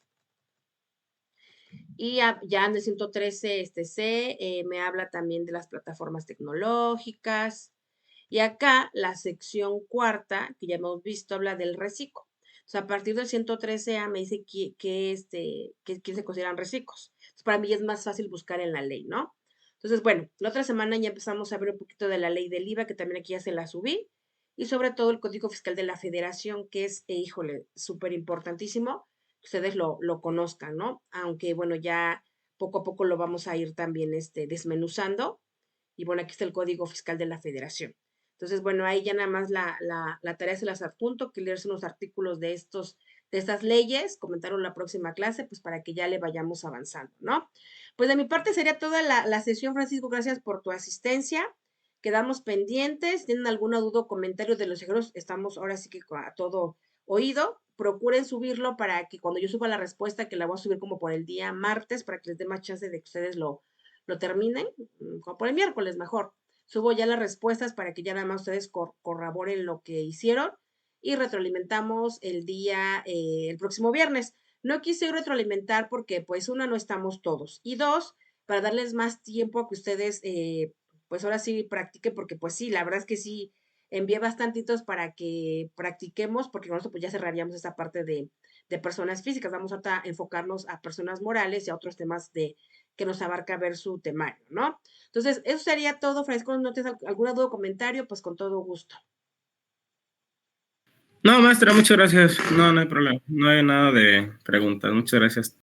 S1: Y ya en el 113 C me habla también de las plataformas tecnológicas. Y acá la sección cuarta, que ya hemos visto, habla del reciclo. O sea, a partir del 113A me dice que se consideran reciclos. Entonces, para mí es más fácil buscar en la ley, ¿no? Entonces, bueno, la otra semana ya empezamos a ver un poquito de la ley del IVA, que también aquí ya se la subí. Y sobre todo el Código Fiscal de la Federación, que es, híjole, súper importantísimo que ustedes lo conozcan, ¿no? Aunque, bueno, ya poco a poco lo vamos a ir también desmenuzando. Y bueno, aquí está el Código Fiscal de la Federación. Entonces, bueno, ahí ya nada más la tarea se las adjunto, que leerse unos artículos de estas leyes, comentaron la próxima clase, pues para que ya le vayamos avanzando, ¿no? Pues de mi parte sería toda la sesión, Francisco, gracias por tu asistencia. Quedamos pendientes, tienen alguna duda o comentario de los ejercicios, estamos ahora sí que a todo oído. Procuren subirlo para que cuando yo suba la respuesta, que la voy a subir como por el día martes, para que les dé más chance de que ustedes lo terminen, como por el miércoles mejor. subo ya las respuestas para que ya nada más ustedes corroboren lo que hicieron y retroalimentamos el próximo viernes. No quise hoy retroalimentar porque pues una, no estamos todos y dos, para darles más tiempo a que ustedes pues ahora sí practiquen porque pues sí, la verdad es que sí, envié bastantitos para que practiquemos porque con esto pues ya cerraríamos esta parte de personas físicas. Vamos a enfocarnos a personas morales y a otros temas que nos abarca ver su temario, ¿no? Entonces, eso sería todo, Francisco. ¿No tienes alguna duda o comentario? Pues con todo gusto.
S2: No, maestra, muchas gracias. No, no hay problema. No hay nada de preguntas. Muchas gracias.